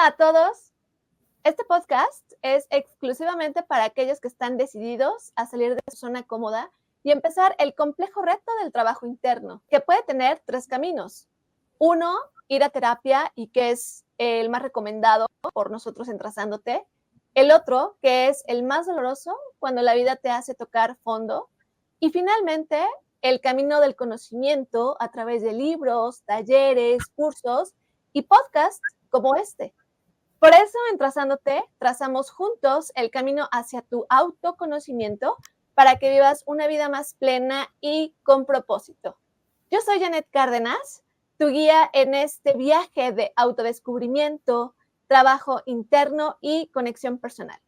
Hola a todos. Este podcast es exclusivamente para aquellos que están decididos a salir de su zona cómoda y empezar el complejo reto del trabajo interno, que puede tener 3 caminos. Uno, ir a terapia y que es el más recomendado por nosotros en Trazándote. El otro, que es el más doloroso, cuando la vida te hace tocar fondo. Y finalmente, el camino del conocimiento a través de libros, talleres, cursos y podcasts como este. Por eso, en Trazándote, trazamos juntos el camino hacia tu autoconocimiento para que vivas una vida más plena y con propósito. Yo soy Janet Cárdenas, tu guía en este viaje de autodescubrimiento, trabajo interno y conexión personal.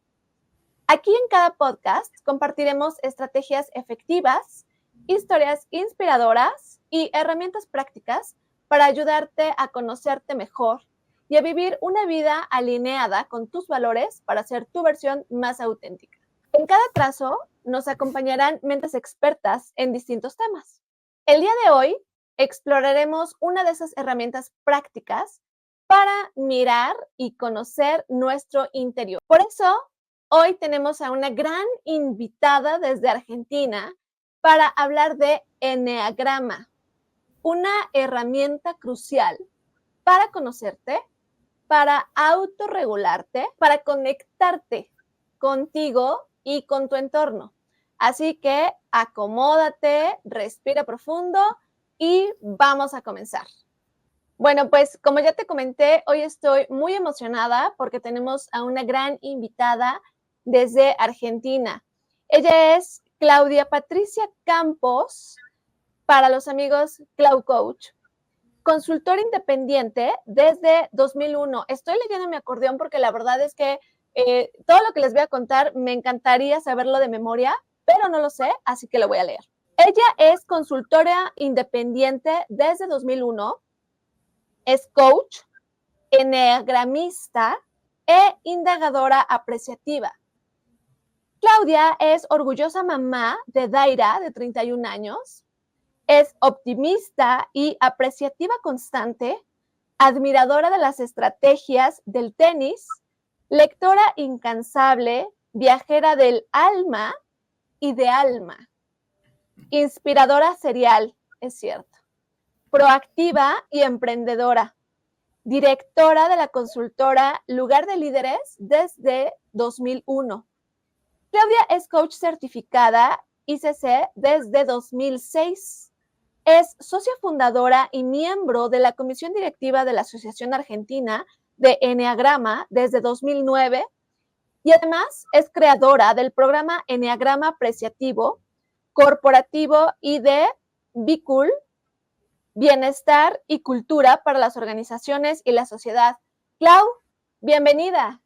Aquí en cada podcast compartiremos estrategias efectivas, historias inspiradoras y herramientas prácticas para ayudarte a conocerte mejor y a vivir una vida alineada con tus valores para ser tu versión más auténtica. En cada trazo nos acompañarán mentes expertas en distintos temas. El día de hoy exploraremos una de esas herramientas prácticas para mirar y conocer nuestro interior. Por eso, hoy tenemos a una gran invitada desde Argentina para hablar de Eneagrama, una herramienta crucial para conocerte, para autorregularte, para conectarte contigo y con tu entorno. Así que acomódate, respira profundo y vamos a comenzar. Bueno, pues como ya te comenté, hoy estoy muy emocionada porque tenemos a una gran invitada desde Argentina. Ella es Claudia Patricia Campos, para los amigos Clau Coach, consultora independiente desde 2001. Estoy leyendo mi acordeón porque la verdad es que todo lo que les voy a contar me encantaría saberlo de memoria, pero no lo sé, así que lo voy a leer. Ella es consultora independiente desde 2001, es coach, eneagramista e indagadora apreciativa. Claudia es orgullosa mamá de Daira, de 31 años, es optimista y apreciativa constante, admiradora de las estrategias del tenis, lectora incansable, viajera del alma y de alma, inspiradora serial, es cierto, proactiva y emprendedora, directora de la consultora Lugar de Líderes desde 2001. Claudia es coach certificada ICC desde 2006. Es socia fundadora y miembro de la comisión directiva de la Asociación Argentina de Eneagrama desde 2009 y además es creadora del programa Eneagrama Apreciativo, Corporativo y de Be Cool, Bienestar y Cultura para las organizaciones y la sociedad. Clau, bienvenida.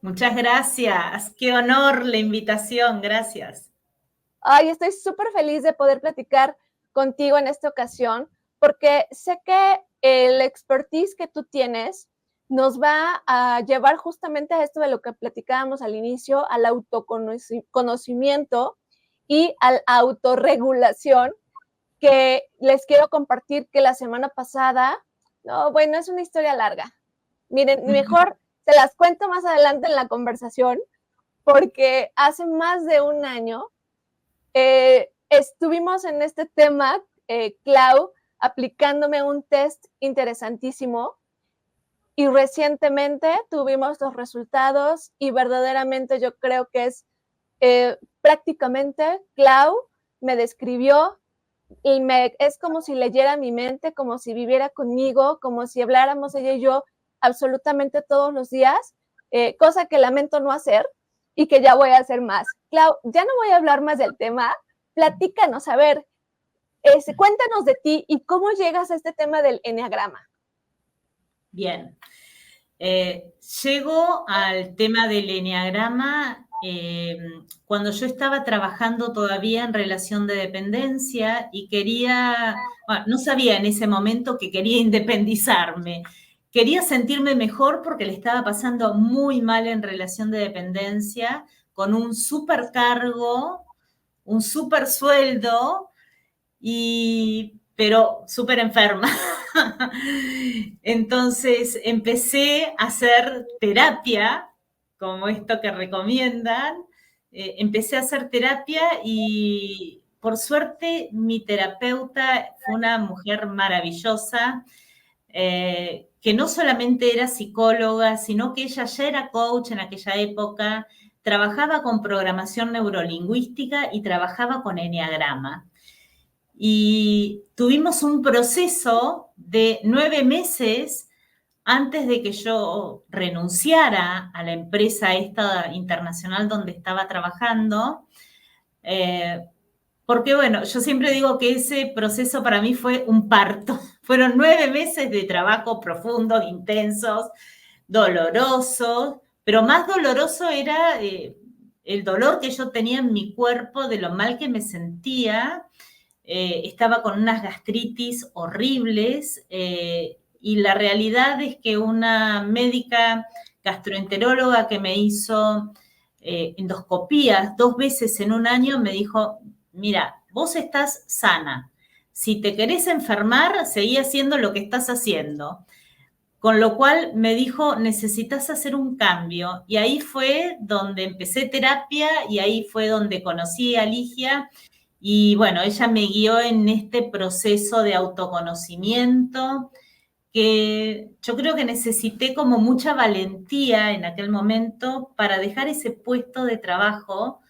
Muchas gracias. Qué honor la invitación. Gracias. Ay, estoy súper feliz de poder platicar contigo en esta ocasión, porque sé que el expertise que tú tienes nos va a llevar justamente a esto de lo que platicábamos al inicio, al autoconocimiento y a la autorregulación, que les quiero compartir que la semana pasada, no, bueno, es una historia larga. Miren, mejor se las cuento más adelante en la conversación, porque hace más de un año estuvimos en este tema, Clau, aplicándome un test interesantísimo y recientemente tuvimos los resultados y verdaderamente yo creo que es prácticamente Clau me describió y es como si leyera mi mente, como si viviera conmigo, como si habláramos ella y yo absolutamente todos los días, cosa que lamento no hacer y que ya voy a hacer más. Clau, ya no voy a hablar más del tema, platícanos, a ver, cuéntanos de ti y cómo llegas a este tema del eneagrama. Bien, llego al tema del eneagrama cuando yo estaba trabajando todavía en relación de dependencia y no sabía en ese momento que quería independizarme. Quería sentirme mejor porque le estaba pasando muy mal en relación de dependencia, con un supercargo, un super sueldo, pero súper enferma. Entonces empecé a hacer terapia, como esto que recomiendan. Empecé a hacer terapia y por suerte mi terapeuta fue una mujer maravillosa, que no solamente era psicóloga, sino que ella ya era coach en aquella época, trabajaba con programación neurolingüística y trabajaba con eneagrama. Y tuvimos un proceso de 9 meses antes de que yo renunciara a la empresa esta internacional donde estaba trabajando, porque bueno, yo siempre digo que ese proceso para mí fue un parto. Fueron 9 meses de trabajo profundos, intensos, dolorosos, pero más doloroso era el dolor que yo tenía en mi cuerpo, de lo mal que me sentía. Estaba con unas gastritis horribles, y la realidad es que una médica gastroenteróloga que me hizo endoscopías 2 veces en un año me dijo, mira, vos estás sana, si te querés enfermar, seguí haciendo lo que estás haciendo. Con lo cual me dijo, necesitas hacer un cambio. Y ahí fue donde empecé terapia y ahí fue donde conocí a Ligia. Y bueno, ella me guió en este proceso de autoconocimiento que yo creo que necesité como mucha valentía en aquel momento para dejar ese puesto de trabajo,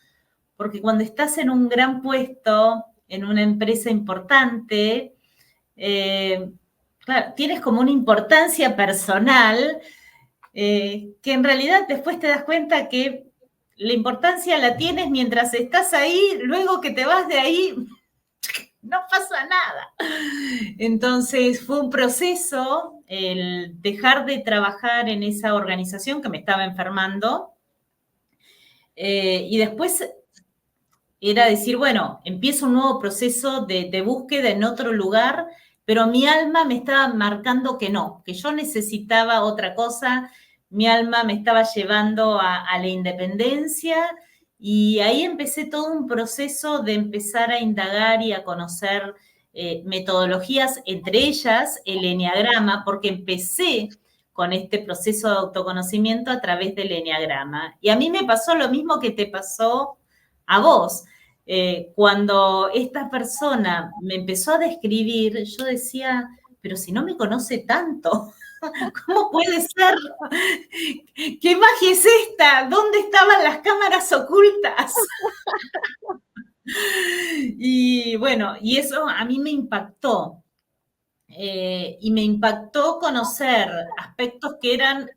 porque cuando estás en un gran puesto, en una empresa importante, claro, tienes como una importancia personal, que en realidad después te das cuenta que la importancia la tienes mientras estás ahí, luego que te vas de ahí, no pasa nada. Entonces fue un proceso el dejar de trabajar en esa organización que me estaba enfermando, y después era decir, bueno, empiezo un nuevo proceso de búsqueda en otro lugar, pero mi alma me estaba marcando que no, que yo necesitaba otra cosa, mi alma me estaba llevando a la independencia, y ahí empecé todo un proceso de empezar a indagar y a conocer metodologías, entre ellas el eneagrama, porque empecé con este proceso de autoconocimiento a través del eneagrama. Y a mí me pasó lo mismo que te pasó a vos. Cuando esta persona me empezó a describir, yo decía, pero si no me conoce tanto, ¿cómo puede ser? ¿Qué magia es esta? ¿Dónde estaban las cámaras ocultas? Y bueno, y eso a mí me impactó. Y me impactó conocer aspectos que eran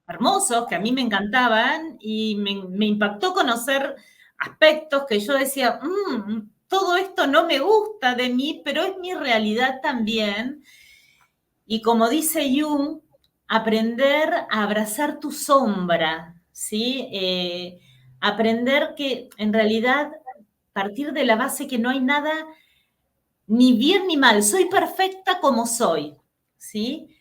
hermosos, que a mí me encantaban, y me impactó conocer aspectos que yo decía, todo esto no me gusta de mí, pero es mi realidad también. Y como dice Jung, aprender a abrazar tu sombra, ¿sí? Aprender que en realidad partir de la base que no hay nada ni bien ni mal, soy perfecta como soy, ¿sí?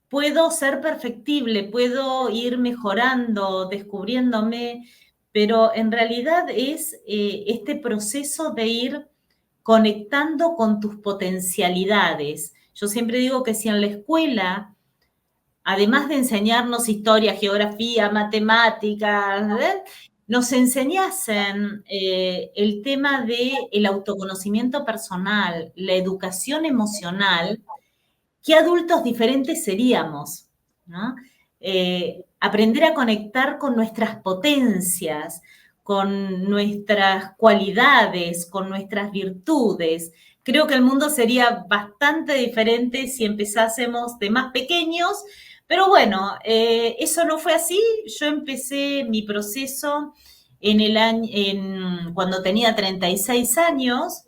Puedo ser perfectible, puedo ir mejorando, descubriéndome, pero en realidad es este proceso de ir conectando con tus potencialidades. Yo siempre digo que si en la escuela, además de enseñarnos historia, geografía, matemáticas, nos enseñasen el tema del autoconocimiento personal, la educación emocional, ¿qué adultos diferentes seríamos? ¿No? Aprender a conectar con nuestras potencias, con nuestras cualidades, con nuestras virtudes. Creo que el mundo sería bastante diferente si empezásemos de más pequeños, pero bueno, eso no fue así. Yo empecé mi proceso en el año, cuando tenía 36 años,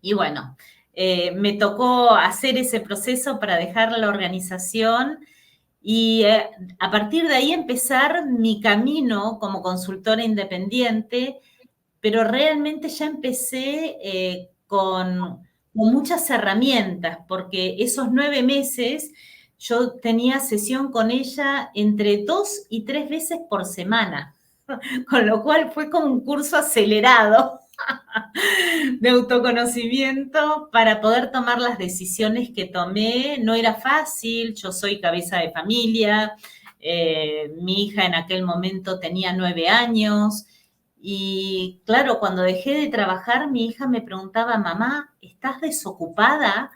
y bueno, me tocó hacer ese proceso para dejar la organización y a partir de ahí empezar mi camino como consultora independiente, pero realmente ya empecé con muchas herramientas, porque esos 9 meses yo tenía sesión con ella entre 2 y 3 veces por semana, con lo cual fue como un curso acelerado. de autoconocimiento para poder tomar las decisiones que tomé. No era fácil, yo soy cabeza de familia, mi hija en aquel momento tenía 9 años y claro, cuando dejé de trabajar, mi hija me preguntaba, mamá, ¿estás desocupada?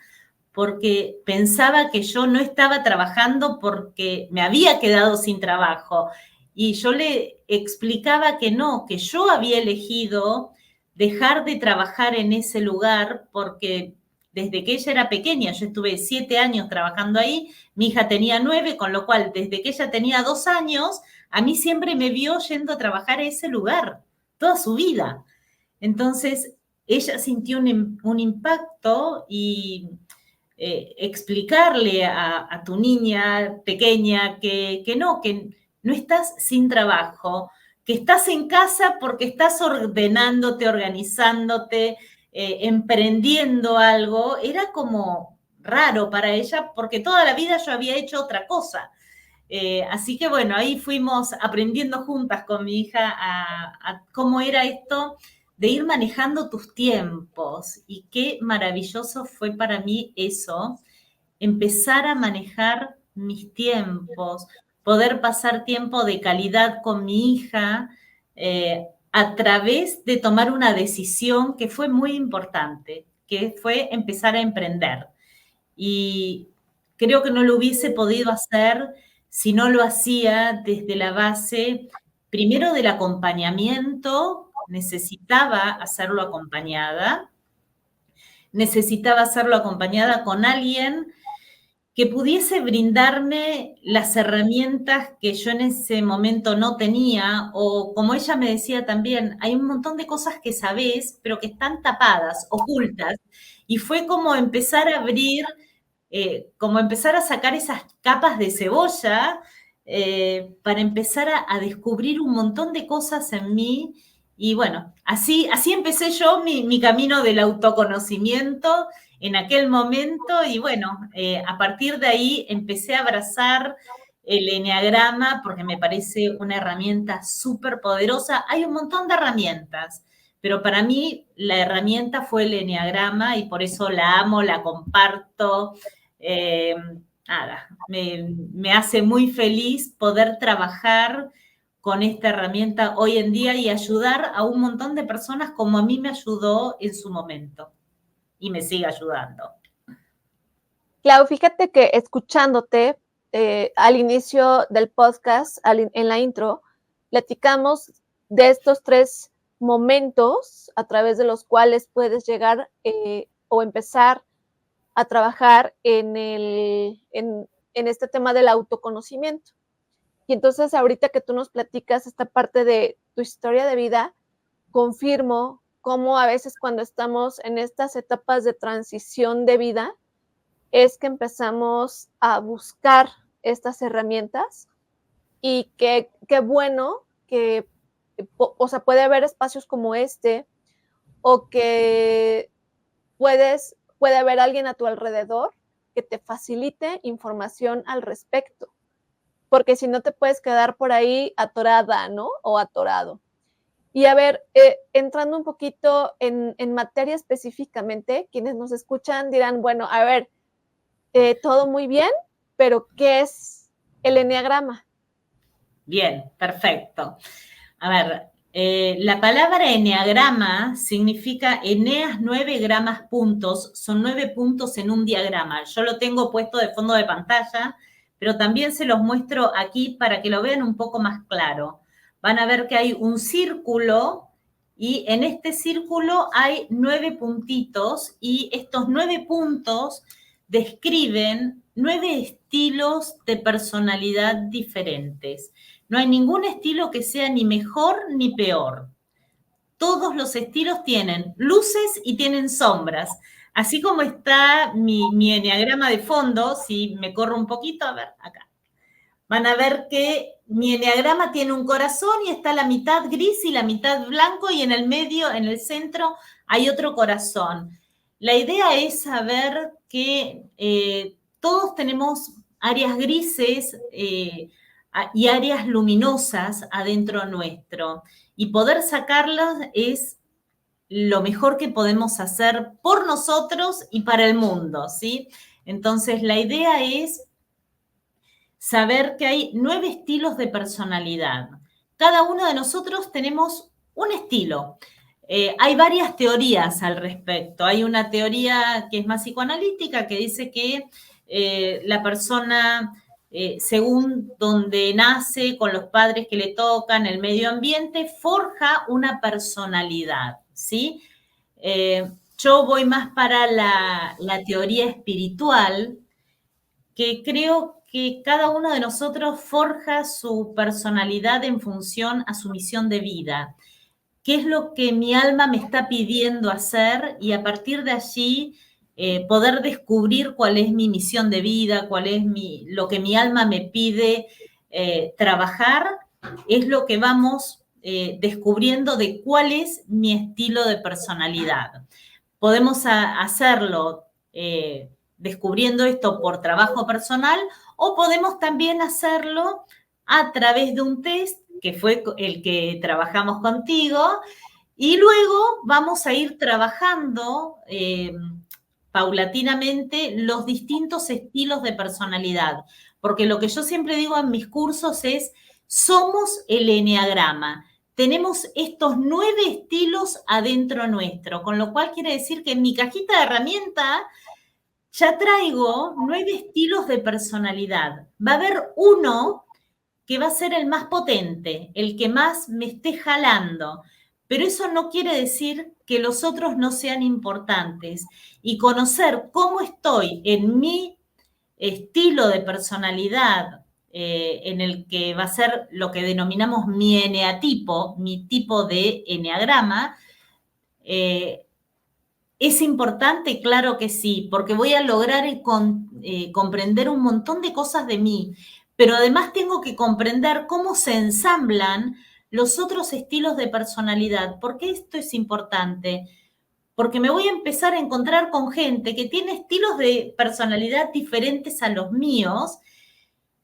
Porque pensaba que yo no estaba trabajando porque me había quedado sin trabajo. Y yo le explicaba que no, que yo había elegido dejar de trabajar en ese lugar porque desde que ella era pequeña, yo estuve 7 años trabajando ahí, mi hija tenía 9, con lo cual desde que ella tenía 2 años, a mí siempre me vio yendo a trabajar a ese lugar, toda su vida. Entonces, ella sintió un impacto y explicarle a tu niña pequeña que no estás sin trabajo, que estás en casa porque estás ordenándote, organizándote, emprendiendo algo, era como raro para ella porque toda la vida yo había hecho otra cosa. Así que bueno, ahí fuimos aprendiendo juntas con mi hija a cómo era esto de ir manejando tus tiempos. Y qué maravilloso fue para mí eso, empezar a manejar mis tiempos, poder pasar tiempo de calidad con mi hija a través de tomar una decisión que fue muy importante, que fue empezar a emprender. Y creo que no lo hubiese podido hacer si no lo hacía desde la base, primero del acompañamiento, necesitaba hacerlo acompañada con alguien que pudiese brindarme las herramientas que yo en ese momento no tenía, o como ella me decía también, hay un montón de cosas que sabés, pero que están tapadas, ocultas, y fue como empezar a abrir, como empezar a sacar esas capas de cebolla para empezar a descubrir un montón de cosas en mí. Y bueno, así empecé yo mi camino del autoconocimiento en aquel momento y bueno, a partir de ahí empecé a abrazar el eneagrama porque me parece una herramienta súper poderosa. Hay un montón de herramientas, pero para mí la herramienta fue el eneagrama y por eso la amo, la comparto. Eh, Nada, me hace muy feliz poder trabajar con esta herramienta hoy en día y ayudar a un montón de personas como a mí me ayudó en su momento y me sigue ayudando. Clau, fíjate que escuchándote al inicio del podcast, en la intro, platicamos de estos 3 momentos a través de los cuales puedes llegar o empezar a trabajar en este tema del autoconocimiento. Y entonces ahorita que tú nos platicas esta parte de tu historia de vida, confirmo cómo a veces cuando estamos en estas etapas de transición de vida, es que empezamos a buscar estas herramientas y qué bueno que, o sea, puede haber espacios como este o que puede haber alguien a tu alrededor que te facilite información al respecto, porque si no te puedes quedar por ahí atorada, ¿no? O atorado. Y a ver, entrando un poquito en materia específicamente, quienes nos escuchan dirán, bueno, a ver, todo muy bien, pero ¿qué es el eneagrama? Bien, perfecto. A ver, la palabra eneagrama significa Eneas 9 gramas puntos, son 9 puntos en un diagrama. Yo lo tengo puesto de fondo de pantalla, pero también se los muestro aquí para que lo vean un poco más claro. Van a ver que hay un círculo y en este círculo hay 9 puntitos y estos 9 puntos describen 9 estilos de personalidad diferentes. No hay ningún estilo que sea ni mejor ni peor. Todos los estilos tienen luces y tienen sombras. Así como está mi eneagrama de fondo, si me corro un poquito, a ver, acá. Van a ver que mi eneagrama tiene un corazón y está la mitad gris y la mitad blanco y en el medio, en el centro, hay otro corazón. La idea es saber que todos tenemos áreas grises y áreas luminosas adentro nuestro. Y poder sacarlas es lo mejor que podemos hacer por nosotros y para el mundo, ¿sí? Entonces, la idea es saber que hay 9 estilos de personalidad. Cada uno de nosotros tenemos un estilo. Hay varias teorías al respecto. Hay una teoría que es más psicoanalítica que dice que la persona, según donde nace, con los padres que le tocan, el medio ambiente, forja una personalidad, ¿sí? Yo voy más para la teoría espiritual, que creo que cada uno de nosotros forja su personalidad en función a su misión de vida. ¿Qué es lo que mi alma me está pidiendo hacer? Y a partir de allí poder descubrir cuál es mi misión de vida, cuál es lo que mi alma me pide trabajar, es lo que vamos descubriendo de cuál es mi estilo de personalidad. Podemos hacerlo descubriendo esto por trabajo personal, o podemos también hacerlo a través de un test, que fue el que trabajamos contigo, y luego vamos a ir trabajando paulatinamente los distintos estilos de personalidad, porque lo que yo siempre digo en mis cursos es, somos el eneagrama. Tenemos estos 9 estilos adentro nuestro, con lo cual quiere decir que en mi cajita de herramientas ya traigo 9 estilos de personalidad. Va a haber uno que va a ser el más potente, el que más me esté jalando, pero eso no quiere decir que los otros no sean importantes. Y conocer cómo estoy en mi estilo de personalidad, en el que va a ser lo que denominamos mi eneatipo, mi tipo de eneagrama, ¿es importante? Claro que sí, porque voy a lograr comprender un montón de cosas de mí, pero además tengo que comprender cómo se ensamblan los otros estilos de personalidad. ¿Por qué esto es importante? Porque me voy a empezar a encontrar con gente que tiene estilos de personalidad diferentes a los míos,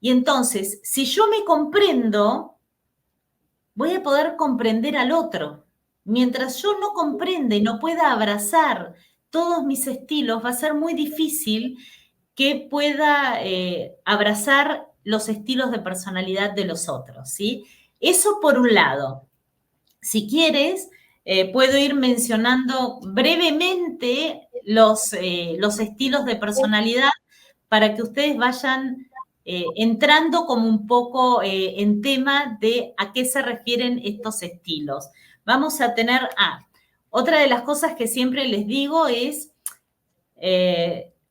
y entonces, si yo me comprendo, voy a poder comprender al otro. Mientras yo no comprenda y no pueda abrazar todos mis estilos, va a ser muy difícil que pueda abrazar los estilos de personalidad de los otros, ¿sí? Eso por un lado. Si quieres, puedo ir mencionando brevemente los estilos de personalidad para que ustedes vayan entrando como un poco en tema de a qué se refieren estos estilos. Vamos a tener, otra de las cosas que siempre les digo es,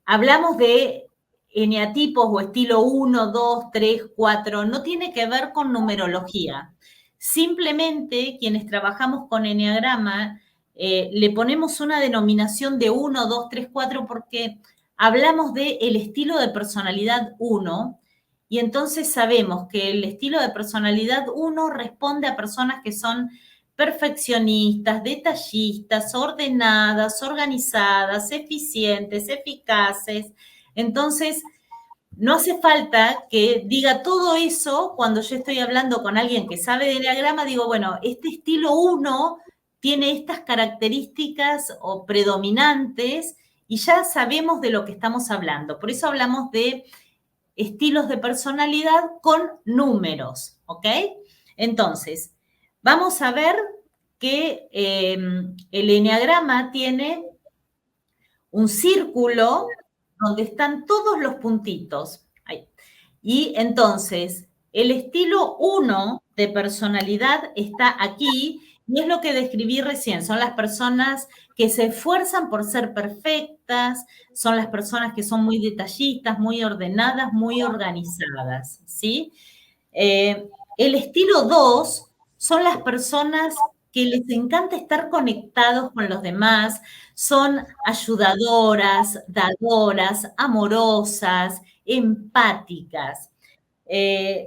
hablamos de eneatipos o estilo 1, 2, 3, 4, no tiene que ver con numerología. Simplemente quienes trabajamos con eneagrama le ponemos una denominación de 1, 2, 3, 4 porque hablamos del estilo de personalidad 1, y entonces sabemos que el estilo de personalidad 1 responde a personas que son perfeccionistas, detallistas, ordenadas, organizadas, eficientes, eficaces. Entonces, no hace falta que diga todo eso cuando yo estoy hablando con alguien que sabe de eneagrama, digo, bueno, este estilo 1 tiene estas características o predominantes y ya sabemos de lo que estamos hablando. Por eso hablamos de estilos de personalidad con números, ¿ok? Entonces, vamos a ver que el eneagrama tiene un círculo donde están todos los puntitos. Ahí. Y entonces, el estilo 1 de personalidad está aquí, y es lo que describí recién. Son las personas que se esfuerzan por ser perfectas, son las personas que son muy detallistas, muy ordenadas, muy organizadas, ¿sí? El estilo 2 son las personas que les encanta estar conectados con los demás, son ayudadoras, dadoras, amorosas, empáticas.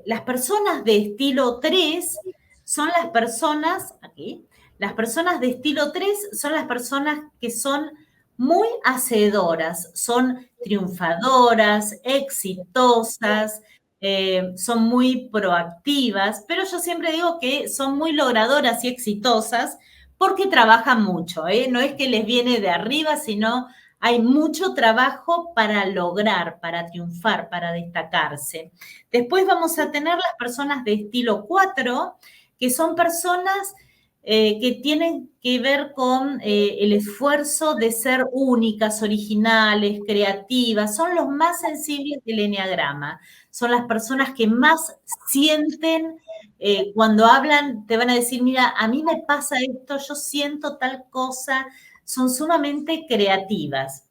Las personas de estilo 3 son las personas, aquí, las personas de estilo 3 son las personas que son muy hacedoras, son triunfadoras, exitosas, son muy proactivas, pero yo siempre digo que son muy logradoras y exitosas porque trabajan mucho, ¿eh? No es que les viene de arriba, sino hay mucho trabajo para lograr, para triunfar, para destacarse. Después vamos a tener las personas de estilo 4, que son personas que tienen que ver con el esfuerzo de ser únicas, originales, creativas. Son los más sensibles del eneagrama. Son las personas que más sienten. Cuando hablan, te van a decir, mira, a mí me pasa esto, yo siento tal cosa. Son sumamente creativas.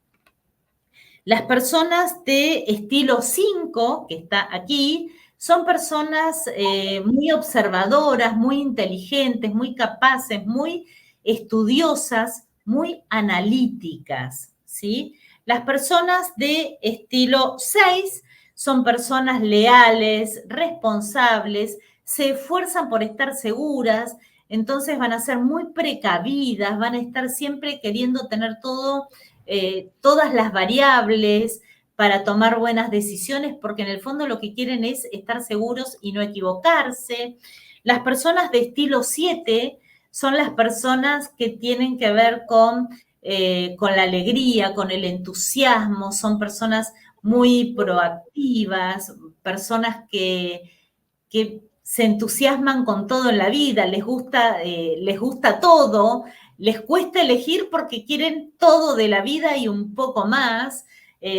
Las personas de estilo 5, que está aquí, son personas muy observadoras, muy inteligentes, muy capaces, muy estudiosas, muy analíticas, ¿sí? Las personas de estilo 6 son personas leales, responsables, se esfuerzan por estar seguras, entonces van a ser muy precavidas, van a estar siempre queriendo tener todo, todas las variables para tomar buenas decisiones, porque en el fondo lo que quieren es estar seguros y no equivocarse. Las personas de estilo 7 son las personas que tienen que ver con la alegría, con el entusiasmo, son personas muy proactivas, personas que se entusiasman con todo en la vida, les gusta todo, les cuesta elegir porque quieren todo de la vida y un poco más.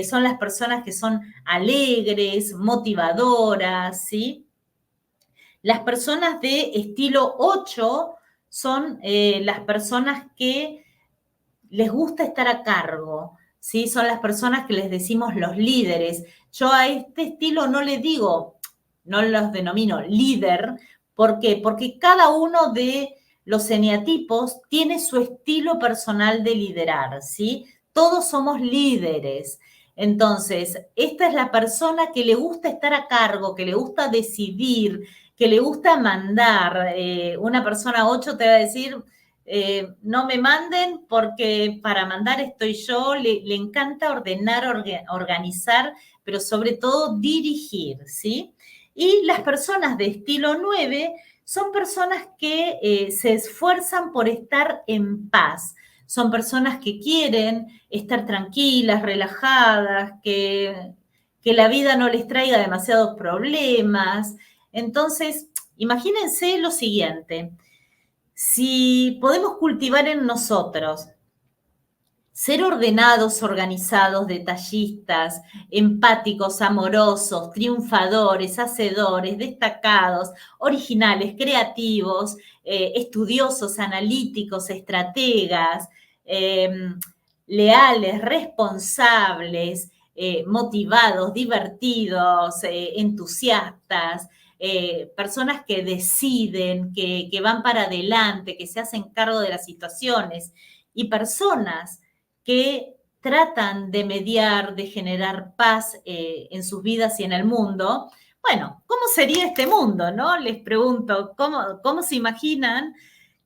Son las personas que son alegres, motivadoras, ¿sí? Las personas de estilo 8 son las personas que les gusta estar a cargo, ¿sí? Son las personas que les decimos los líderes. Yo a este estilo no le digo, no los denomino líder. ¿Por qué? Porque cada uno de los eneatipos tiene su estilo personal de liderar, ¿sí? Todos somos líderes. Entonces, esta es la persona que le gusta estar a cargo, que le gusta decidir, que le gusta mandar. Una persona 8 te va a decir, no me manden porque para mandar estoy yo, le encanta ordenar, organizar, pero sobre todo dirigir, ¿sí? Y las personas de estilo 9 son personas que se esfuerzan por estar en paz. Son personas que quieren estar tranquilas, relajadas, que la vida no les traiga demasiados problemas. Entonces, imagínense lo siguiente. Si podemos cultivar en nosotros ser ordenados, organizados, detallistas, empáticos, amorosos, triunfadores, hacedores, destacados, originales, creativos, estudiosos, analíticos, estrategas, leales, responsables, motivados, divertidos, entusiastas, personas que deciden, que van para adelante, que se hacen cargo de las situaciones, y personas que tratan de mediar, de generar paz en sus vidas y en el mundo. Bueno, ¿cómo sería este mundo, no? Les pregunto, ¿cómo se imaginan?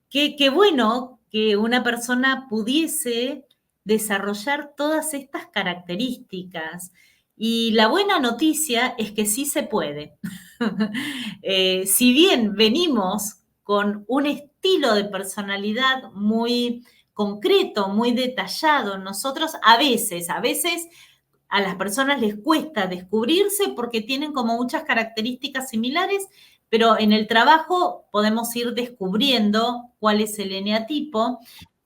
Qué bueno que una persona pudiese desarrollar todas estas características. Y la buena noticia es que sí se puede. Si bien venimos con un estilo de personalidad muy concreto, muy detallado, nosotros a veces a las personas les cuesta descubrirse porque tienen como muchas características similares, pero en el trabajo podemos ir descubriendo cuál es el eneatipo.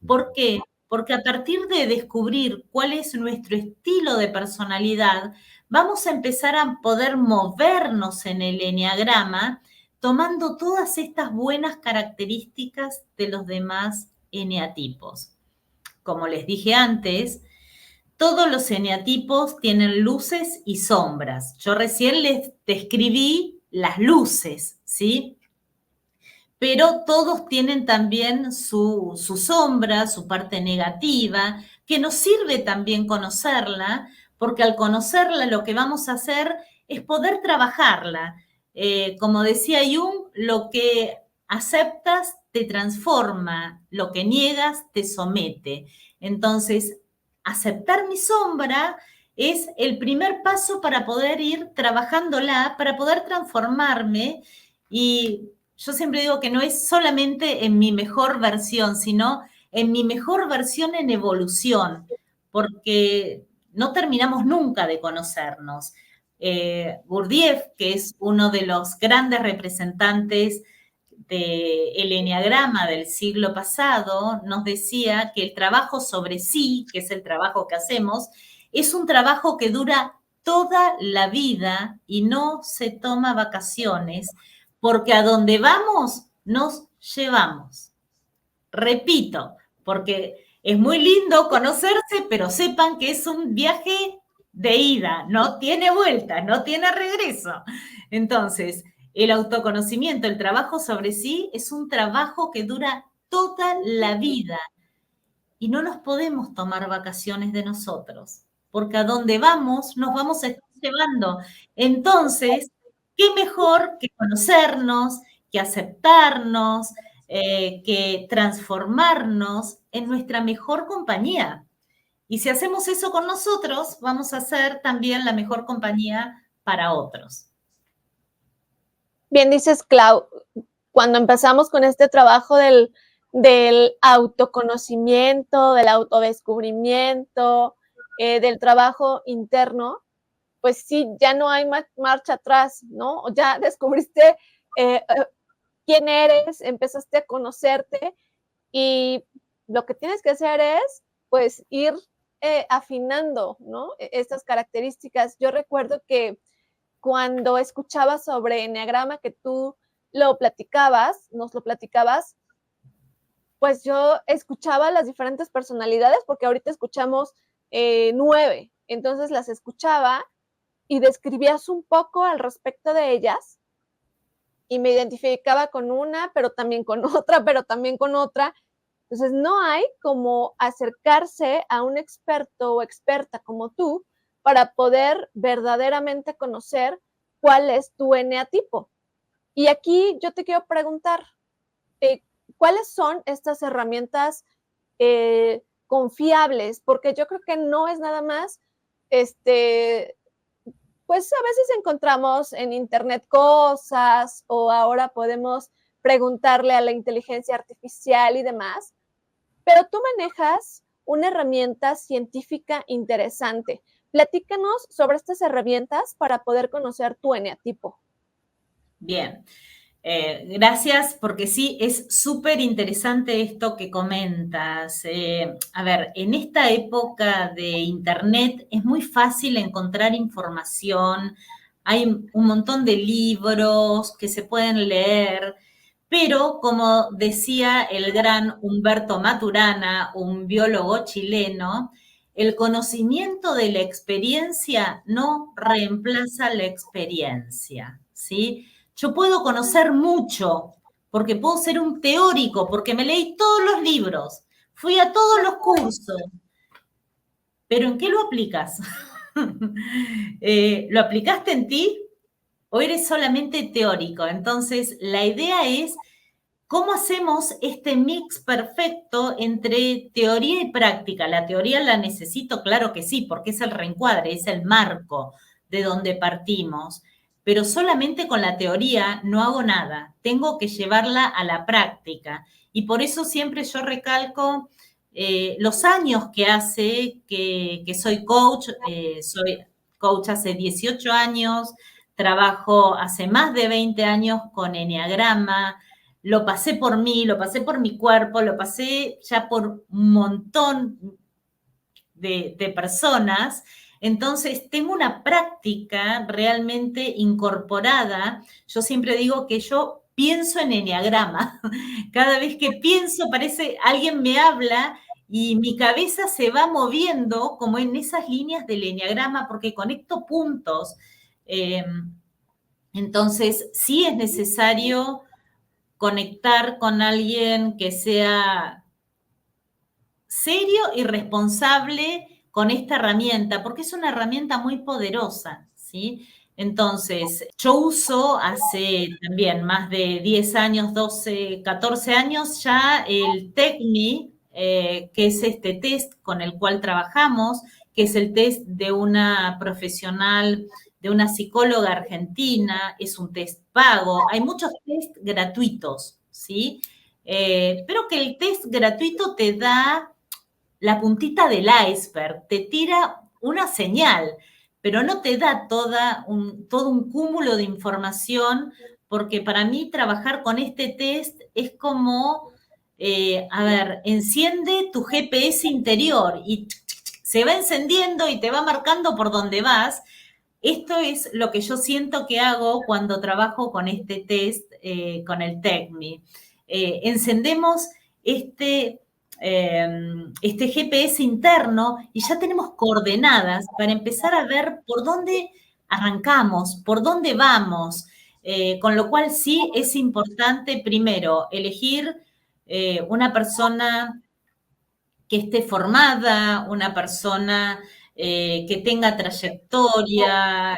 ¿Por qué? Porque a partir de descubrir cuál es nuestro estilo de personalidad, vamos a empezar a poder movernos en el eneagrama tomando todas estas buenas características de los demás eneatipos. Como les dije antes, todos los eneatipos tienen luces y sombras. Yo recién les describí las luces, ¿sí? Pero todos tienen también su sombra, su parte negativa, que nos sirve también conocerla, porque al conocerla lo que vamos a hacer es poder trabajarla. Como decía Jung, lo que aceptas te transforma, lo que niegas te somete. Entonces, aceptar mi sombra es el primer paso para poder ir trabajándola, para poder transformarme y yo siempre digo que no es solamente en mi mejor versión, sino en mi mejor versión en evolución, porque no terminamos nunca de conocernos. Gurdjieff, que es uno de los grandes representantes del eneagrama del siglo pasado, nos decía que el trabajo sobre sí, que es el trabajo que hacemos, es un trabajo que dura toda la vida y no se toma vacaciones, porque a donde vamos nos llevamos. Repito, porque es muy lindo conocerse, pero sepan que es un viaje de ida, no tiene vuelta, no tiene regreso. Entonces, el autoconocimiento, el trabajo sobre sí, es un trabajo que dura toda la vida y no nos podemos tomar vacaciones de nosotros, porque a donde vamos nos vamos a estar llevando. Entonces, ¿qué mejor que conocernos, que aceptarnos, que transformarnos en nuestra mejor compañía? Y si hacemos eso con nosotros, vamos a ser también la mejor compañía para otros. Bien dices, Clau, cuando empezamos con este trabajo del autoconocimiento, del autodescubrimiento, del trabajo interno, pues sí, ya no hay marcha atrás, ¿no? Ya descubriste quién eres, empezaste a conocerte y lo que tienes que hacer es, pues, ir afinando, ¿no? Estas características. Yo recuerdo que cuando escuchaba sobre enneagrama, que tú lo platicabas, nos lo platicabas, pues yo escuchaba las diferentes personalidades, porque ahorita escuchamos 9, entonces las escuchaba y describías un poco al respecto de ellas y me identificaba con una, pero también con otra, pero también con otra. Entonces no hay como acercarse a un experto o experta como tú para poder verdaderamente conocer cuál es tu eneatipo. Y aquí yo te quiero preguntar, ¿cuáles son estas herramientas confiables? Porque yo creo que no es nada más, pues a veces encontramos en internet cosas o ahora podemos preguntarle a la inteligencia artificial y demás, pero tú manejas una herramienta científica interesante. Platícanos sobre estas herramientas para poder conocer tu eneatipo. Bien. Gracias, porque sí, es súper interesante esto que comentas. A ver, en esta época de Internet es muy fácil encontrar información, hay un montón de libros que se pueden leer, pero como decía el gran Humberto Maturana, un biólogo chileno, el conocimiento de la experiencia no reemplaza la experiencia, ¿sí? Yo puedo conocer mucho, porque puedo ser un teórico, porque me leí todos los libros, fui a todos los cursos, pero ¿en qué lo aplicas? ¿Lo aplicaste en ti o eres solamente teórico? Entonces, la idea es cómo hacemos este mix perfecto entre teoría y práctica. La teoría la necesito, claro que sí, porque es el reencuadre, es el marco de donde partimos, pero solamente con la teoría no hago nada, tengo que llevarla a la práctica. Y por eso siempre yo recalco los años que hace que soy coach hace 18 años, trabajo hace más de 20 años con enneagrama, lo pasé por mí, lo pasé por mi cuerpo, lo pasé ya por un montón de personas. Entonces, tengo una práctica realmente incorporada. Yo siempre digo que yo pienso en enneagrama. Cada vez que pienso, parece alguien me habla y mi cabeza se va moviendo como en esas líneas del enneagrama porque conecto puntos. Entonces, sí es necesario conectar con alguien que sea serio y responsable con esta herramienta, porque es una herramienta muy poderosa, ¿sí? Entonces, yo uso hace también más de 10 años, 12, 14 años ya el TECMI, que es este test con el cual trabajamos, que es el test de una profesional de una psicóloga argentina, es un test pago, hay muchos test gratuitos, ¿sí? Pero que el test gratuito te da la puntita del iceberg, te tira una señal, pero no te da todo un cúmulo de información, porque para mí trabajar con este test es como, enciende tu GPS interior y se va encendiendo y te va marcando por dónde vas. Esto es lo que yo siento que hago cuando trabajo con este test, con el TECMI. Encendemos este GPS interno y ya tenemos coordenadas para empezar a ver por dónde arrancamos, por dónde vamos. Con lo cual sí es importante primero elegir una persona que esté formada, una persona que tenga trayectoria,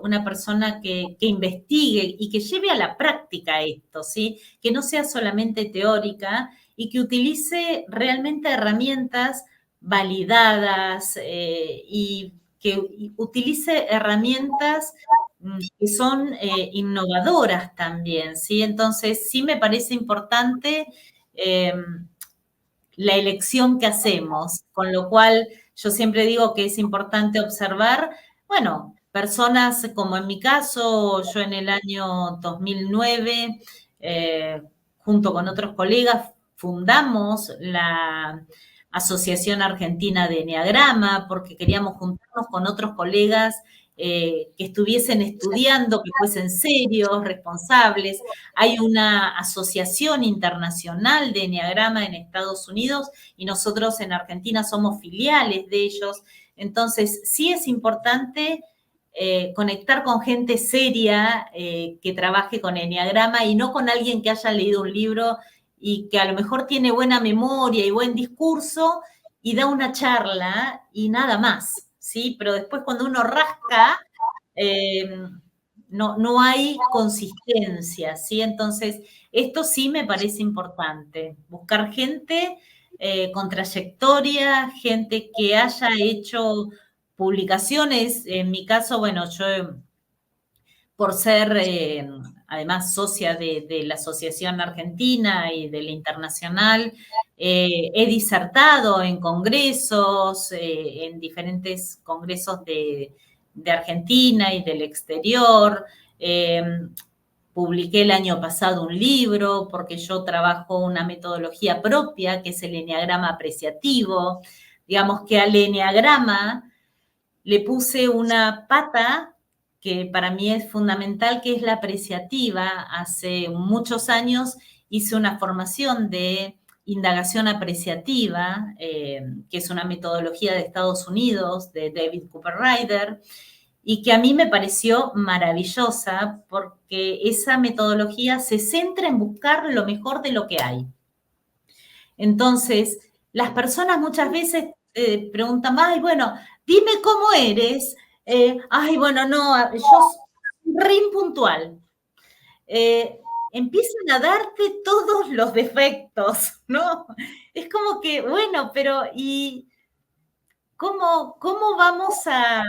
una persona que investigue y que lleve a la práctica esto, ¿sí? Que no sea solamente teórica y que utilice realmente herramientas validadas y que utilice herramientas que son innovadoras también, ¿sí? Entonces, sí me parece importante la elección que hacemos, con lo cual yo siempre digo que es importante observar, bueno, personas como en mi caso, yo en el año 2009, junto con otros colegas, fundamos la Asociación Argentina de Eneagrama, porque queríamos juntarnos con otros colegas que estuviesen estudiando, que fuesen serios, responsables. Hay una asociación internacional de Eneagrama en Estados Unidos y nosotros en Argentina somos filiales de ellos. Entonces, sí es importante conectar con gente seria que trabaje con Eneagrama y no con alguien que haya leído un libro y que a lo mejor tiene buena memoria y buen discurso y da una charla y nada más. ¿Sí? Pero después cuando uno rasca, no hay consistencia, ¿sí? Entonces, esto sí me parece importante, buscar gente con trayectoria, gente que haya hecho publicaciones. En mi caso, bueno, yo por ser además socia de la Asociación Argentina y de la Internacional, he disertado en congresos, en diferentes congresos de Argentina y del exterior. Publiqué el año pasado un libro porque yo trabajo una metodología propia que es el eneagrama apreciativo. Digamos que al eneagrama le puse una pata que para mí es fundamental, que es la apreciativa. Hace muchos años hice una formación de indagación apreciativa, que es una metodología de Estados Unidos, de David Cooper Ryder, y que a mí me pareció maravillosa porque esa metodología se centra en buscar lo mejor de lo que hay. Entonces, las personas muchas veces preguntan, ay, bueno, dime cómo eres. Ay, bueno, no, yo soy re impuntual. Empiezan a darte todos los defectos, ¿no? Es como que, bueno, pero ¿y cómo vamos a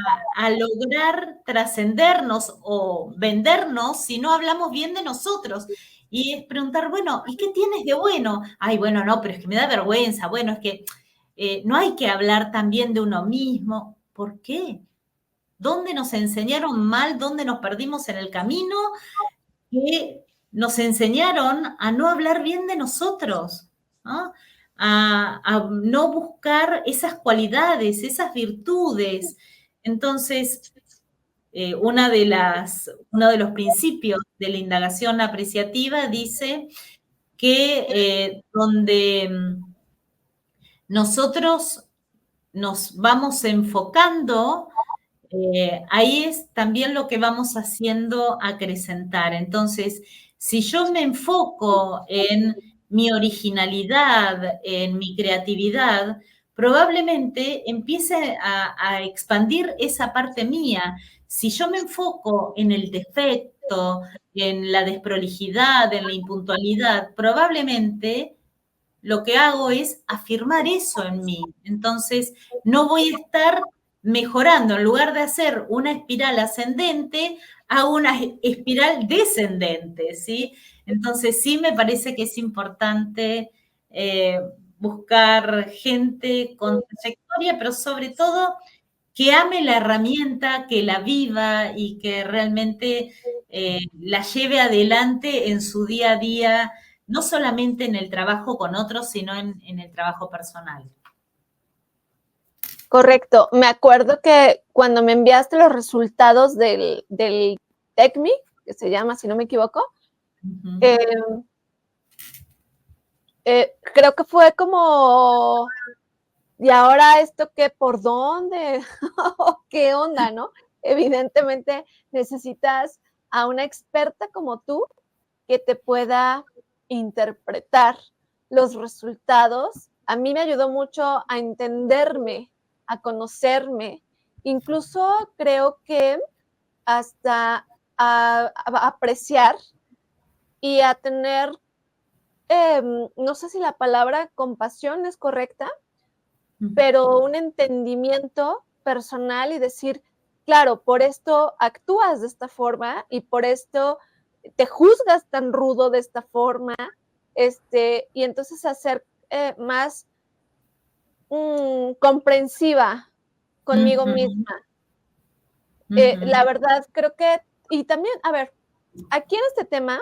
lograr trascendernos o vendernos si no hablamos bien de nosotros? Y es preguntar, bueno, ¿y qué tienes de bueno? Ay, bueno, no, pero es que me da vergüenza. Bueno, es que no hay que hablar también de uno mismo. ¿Por qué? ¿Dónde nos enseñaron mal? ¿Dónde nos perdimos en el camino? Que nos enseñaron a no hablar bien de nosotros, ¿no? A no buscar esas cualidades, esas virtudes. Entonces, uno de los principios de la indagación apreciativa dice que donde nosotros nos vamos enfocando, ahí es también lo que vamos haciendo acrecentar. Entonces, si yo me enfoco en mi originalidad, en mi creatividad, probablemente empiece a expandir esa parte mía. Si yo me enfoco en el defecto, en la desprolijidad, en la impuntualidad, probablemente lo que hago es afirmar eso en mí. Entonces, no voy a estar mejorando, en lugar de hacer una espiral ascendente, hago una espiral descendente, ¿sí? Entonces sí me parece que es importante buscar gente con trayectoria, pero sobre todo que ame la herramienta, que la viva y que realmente la lleve adelante en su día a día, no solamente en el trabajo con otros, sino en el trabajo personal. Correcto. Me acuerdo que cuando me enviaste los resultados del TECMI, que se llama, si no me equivoco, creo que fue como, ¿y ahora esto qué? ¿Por dónde? ¿Qué onda, no? Evidentemente necesitas a una experta como tú que te pueda interpretar los resultados. A mí me ayudó mucho a entenderme, a conocerme. Incluso creo que hasta a apreciar y a tener, no sé si la palabra compasión es correcta, pero un entendimiento personal y decir, claro, por esto actúas de esta forma y por esto te juzgas tan rudo de esta forma, y entonces hacer más comprensiva conmigo misma. La verdad, creo que, y también, a ver, aquí en este tema,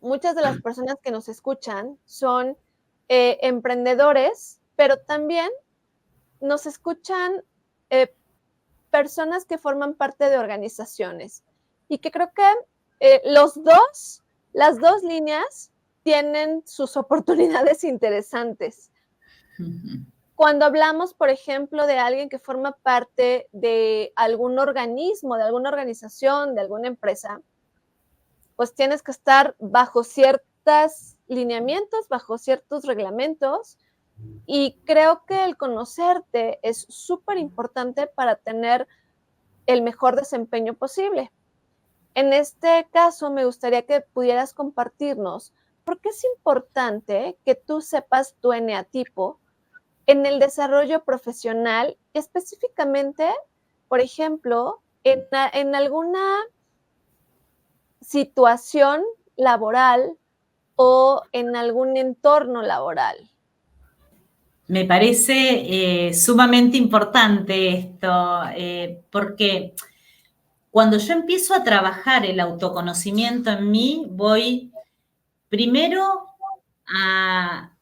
muchas de las personas que nos escuchan son emprendedores, pero también nos escuchan personas que forman parte de organizaciones y que creo que las dos líneas tienen sus oportunidades interesantes. Cuando hablamos, por ejemplo, de alguien que forma parte de algún organismo, de alguna organización, de alguna empresa, pues tienes que estar bajo ciertos lineamientos, bajo ciertos reglamentos, y creo que el conocerte es súper importante para tener el mejor desempeño posible. En este caso, me gustaría que pudieras compartirnos por qué es importante que tú sepas tu eneatipo en el desarrollo profesional, específicamente, por ejemplo, en alguna situación laboral o en algún entorno laboral. Me parece sumamente importante esto, porque cuando yo empiezo a trabajar el autoconocimiento en mí, voy primero a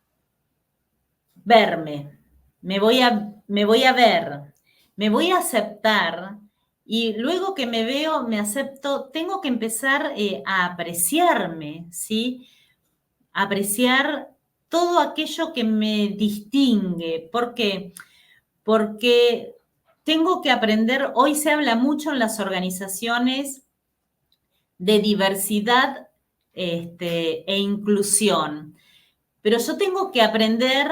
verme, me voy a ver, me voy a aceptar y luego que me veo, me acepto, tengo que empezar a apreciarme, ¿sí? Apreciar todo aquello que me distingue. ¿Por qué? Porque tengo que aprender, hoy se habla mucho en las organizaciones de diversidad e inclusión, pero yo tengo que aprender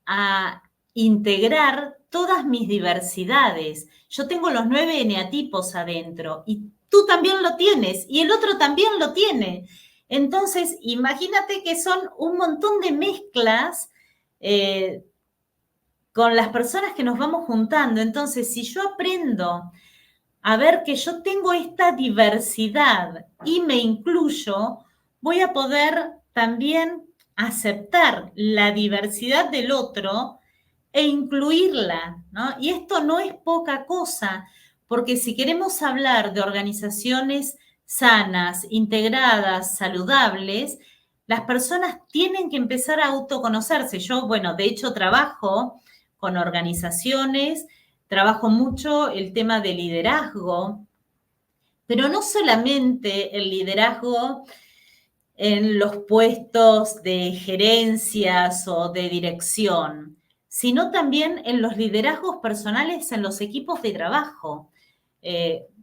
a integrar todas mis diversidades. Yo tengo los 9 eneatipos adentro y tú también lo tienes y el otro también lo tiene. Entonces, imagínate que son un montón de mezclas con las personas que nos vamos juntando. Entonces, si yo aprendo a ver que yo tengo esta diversidad y me incluyo, voy a poder también aceptar la diversidad del otro e incluirla, ¿no? Y esto no es poca cosa, porque si queremos hablar de organizaciones sanas, integradas, saludables, las personas tienen que empezar a autoconocerse. Yo, bueno, de hecho trabajo con organizaciones, trabajo mucho el tema de liderazgo, pero no solamente el liderazgo en los puestos de gerencias o de dirección, sino también en los liderazgos personales en los equipos de trabajo.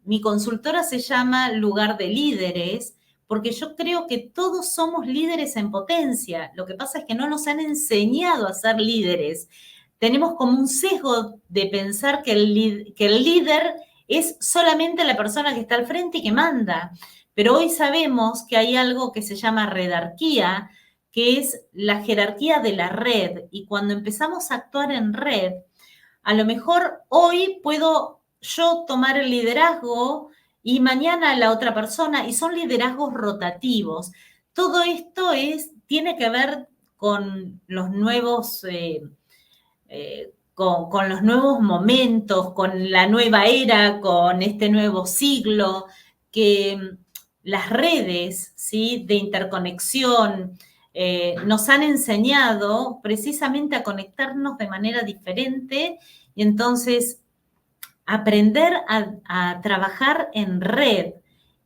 Mi consultora se llama Lugar de Líderes, porque yo creo que todos somos líderes en potencia. Lo que pasa es que no nos han enseñado a ser líderes. Tenemos como un sesgo de pensar que el líder es solamente la persona que está al frente y que manda. Pero hoy sabemos que hay algo que se llama redarquía, que es la jerarquía de la red. Y cuando empezamos a actuar en red, a lo mejor hoy puedo yo tomar el liderazgo y mañana la otra persona, y son liderazgos rotativos. Todo esto tiene que ver con los nuevos, con los nuevos momentos, con la nueva era, con este nuevo siglo, que las redes, ¿sí?, de interconexión nos han enseñado precisamente a conectarnos de manera diferente, y entonces aprender a trabajar en red.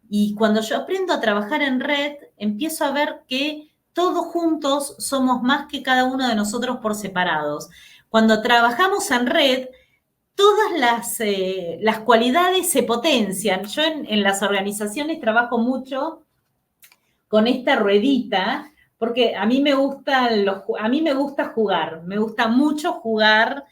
Y cuando yo aprendo a trabajar en red, empiezo a ver que todos juntos somos más que cada uno de nosotros por separados. Cuando trabajamos en red, todas las cualidades se potencian. Yo en las organizaciones trabajo mucho con esta ruedita, porque a mí me gusta jugar, me gusta mucho jugar,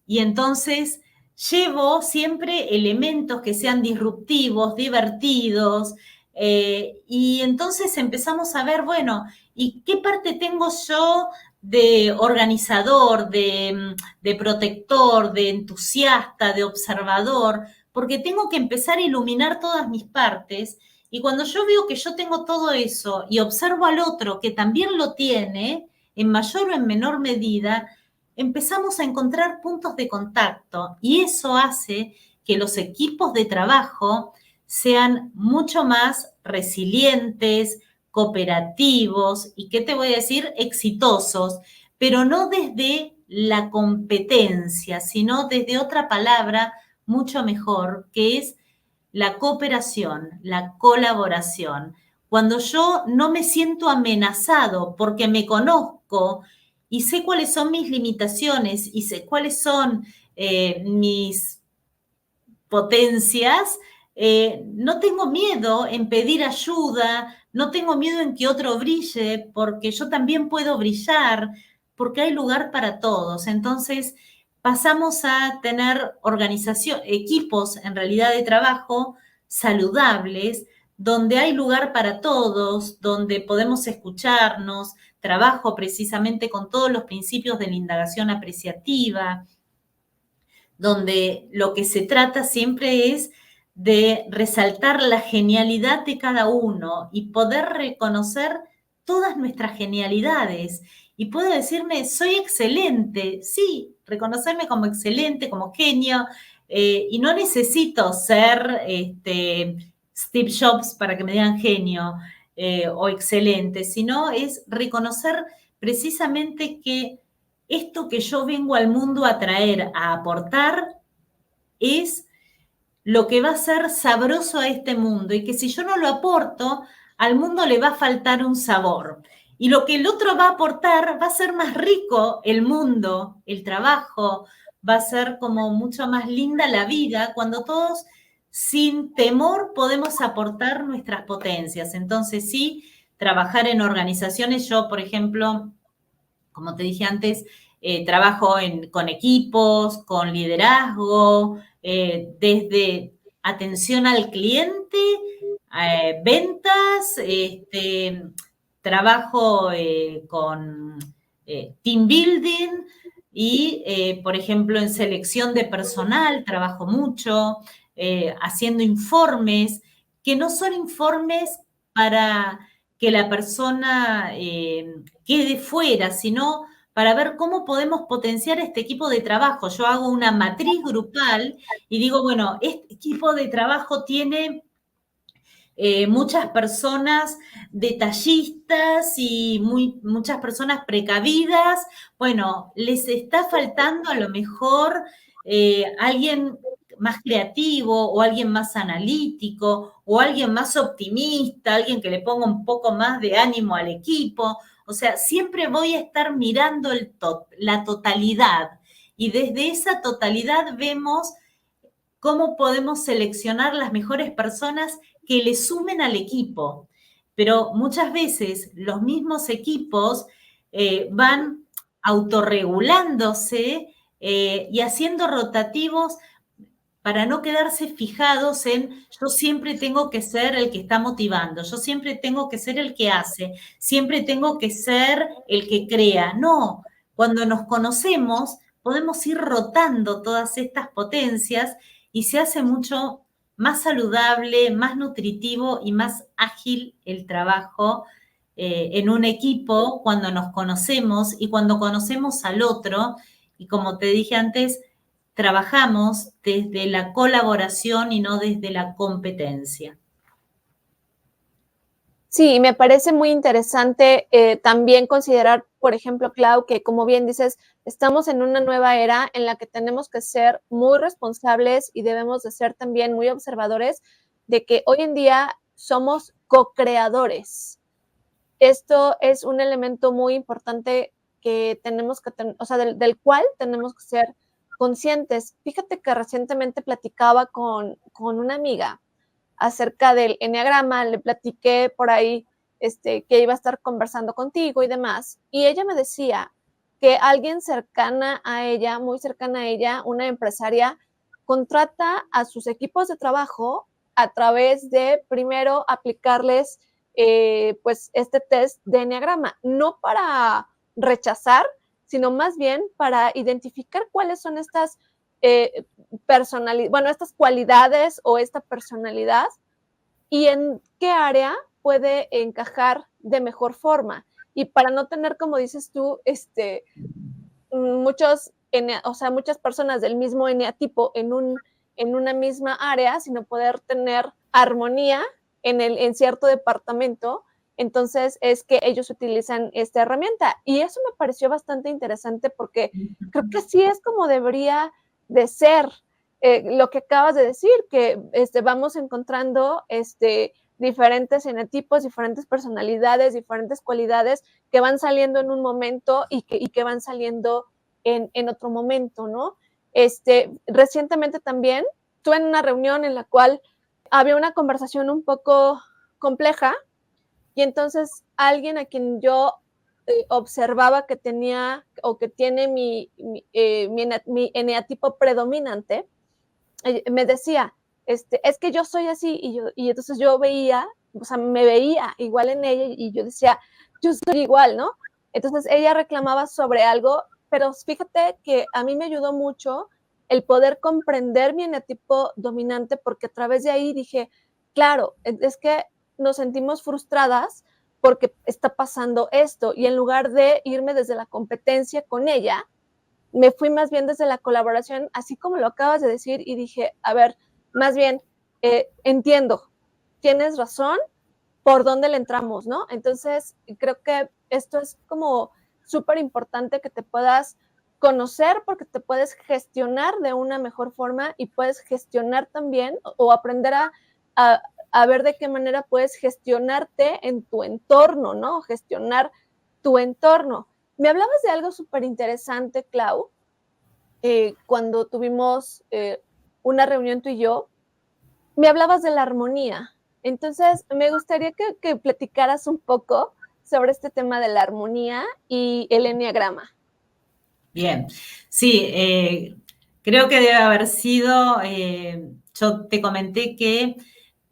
y entonces llevo siempre elementos que sean disruptivos, divertidos, y entonces empezamos a ver, bueno, ¿y qué parte tengo yo de organizador, de protector, de entusiasta, de observador? Porque tengo que empezar a iluminar todas mis partes, y cuando yo veo que yo tengo todo eso y observo al otro que también lo tiene, en mayor o en menor medida, empezamos a encontrar puntos de contacto, y eso hace que los equipos de trabajo sean mucho más resilientes, cooperativos y, ¿qué te voy a decir?, exitosos, pero no desde la competencia, sino desde otra palabra mucho mejor, que es la cooperación, la colaboración. Cuando yo no me siento amenazado porque me conozco y sé cuáles son mis limitaciones y sé cuáles son mis potencias, no tengo miedo en pedir ayuda, no tengo miedo en que otro brille, porque yo también puedo brillar, porque hay lugar para todos. Entonces, pasamos a tener equipos en realidad de trabajo saludables, donde hay lugar para todos, donde podemos escucharnos. Trabajo precisamente con todos los principios de la indagación apreciativa, donde lo que se trata siempre es de resaltar la genialidad de cada uno y poder reconocer todas nuestras genialidades. Y puedo decirme, soy excelente, sí, reconocerme como excelente, como genio, y no necesito ser Steve Jobs para que me digan genio o excelente, sino es reconocer precisamente que esto que yo vengo al mundo a traer, a aportar, es lo que va a ser sabroso a este mundo, y que si yo no lo aporto, al mundo le va a faltar un sabor. Y lo que el otro va a aportar va a ser más rico el mundo, el trabajo, va a ser como mucho más linda la vida cuando todos sin temor podemos aportar nuestras potencias. Entonces sí, trabajar en organizaciones, yo por ejemplo, como te dije antes, trabajo con equipos, con liderazgo, desde atención al cliente, ventas, trabajo con team building y, por ejemplo, en selección de personal trabajo mucho, haciendo informes, que no son informes para que la persona quede fuera, sino para ver cómo podemos potenciar este equipo de trabajo. Yo hago una matriz grupal y digo, bueno, este equipo de trabajo tiene muchas personas detallistas y muchas personas precavidas. Bueno, les está faltando a lo mejor alguien más creativo o alguien más analítico o alguien más optimista, alguien que le ponga un poco más de ánimo al equipo. O sea, siempre voy a estar mirando la totalidad, y desde esa totalidad vemos cómo podemos seleccionar las mejores personas que le sumen al equipo. Pero muchas veces los mismos equipos van autorregulándose y haciendo rotativos para no quedarse fijados en yo siempre tengo que ser el que está motivando, yo siempre tengo que ser el que hace, siempre tengo que ser el que crea. No, cuando nos conocemos podemos ir rotando todas estas potencias y se hace mucho más saludable, más nutritivo y más ágil el trabajo en un equipo cuando nos conocemos y cuando conocemos al otro. Y como te dije antes, trabajamos desde la colaboración y no desde la competencia. Sí, me parece muy interesante también considerar, por ejemplo, Clau, que como bien dices, estamos en una nueva era en la que tenemos que ser muy responsables y debemos de ser también muy observadores de que hoy en día somos co-creadores. Esto es un elemento muy importante que tenemos que tener, o sea, del cual tenemos que ser conscientes. Fíjate que recientemente platicaba con una amiga acerca del enneagrama, le platiqué por ahí que iba a estar conversando contigo y demás, y ella me decía que alguien cercana a ella, muy cercana a ella, una empresaria, contrata a sus equipos de trabajo a través de primero aplicarles pues este test de enneagrama, no para rechazar, sino más bien para identificar cuáles son estas estas cualidades o esta personalidad y en qué área puede encajar de mejor forma. Y para no tener, como dices tú, muchas personas del mismo eneatipo en una misma área, sino poder tener armonía en cierto departamento. Entonces es que ellos utilizan esta herramienta. Y eso me pareció bastante interesante porque creo que así es como debería de ser. Lo que acabas de decir, que vamos encontrando diferentes enetipos, diferentes personalidades, diferentes cualidades que van saliendo en un momento y que van saliendo en otro momento, ¿no? Recientemente también estuve en una reunión en la cual había una conversación un poco compleja y entonces alguien a quien yo observaba que tenía o que tiene mi eneatipo predominante, me decía, es que yo soy así y entonces yo veía, o sea, me veía igual en ella y yo decía, yo soy igual, ¿no? Entonces ella reclamaba sobre algo, pero fíjate que a mí me ayudó mucho el poder comprender mi eneatipo dominante porque a través de ahí dije, claro, es que nos sentimos frustradas porque está pasando esto y en lugar de irme desde la competencia con ella, me fui más bien desde la colaboración, así como lo acabas de decir, y dije, a ver, más bien, entiendo, tienes razón, por dónde le entramos, ¿no? Entonces, creo que esto es como súper importante que te puedas conocer porque te puedes gestionar de una mejor forma y puedes gestionar también o aprender a ver de qué manera puedes gestionarte en tu entorno, ¿no? Gestionar tu entorno. Me hablabas de algo súper interesante, Clau, cuando tuvimos una reunión tú y yo, me hablabas de la armonía. Entonces, me gustaría que platicaras un poco sobre este tema de la armonía y el enneagrama. Bien, sí, creo que debe haber sido, yo te comenté que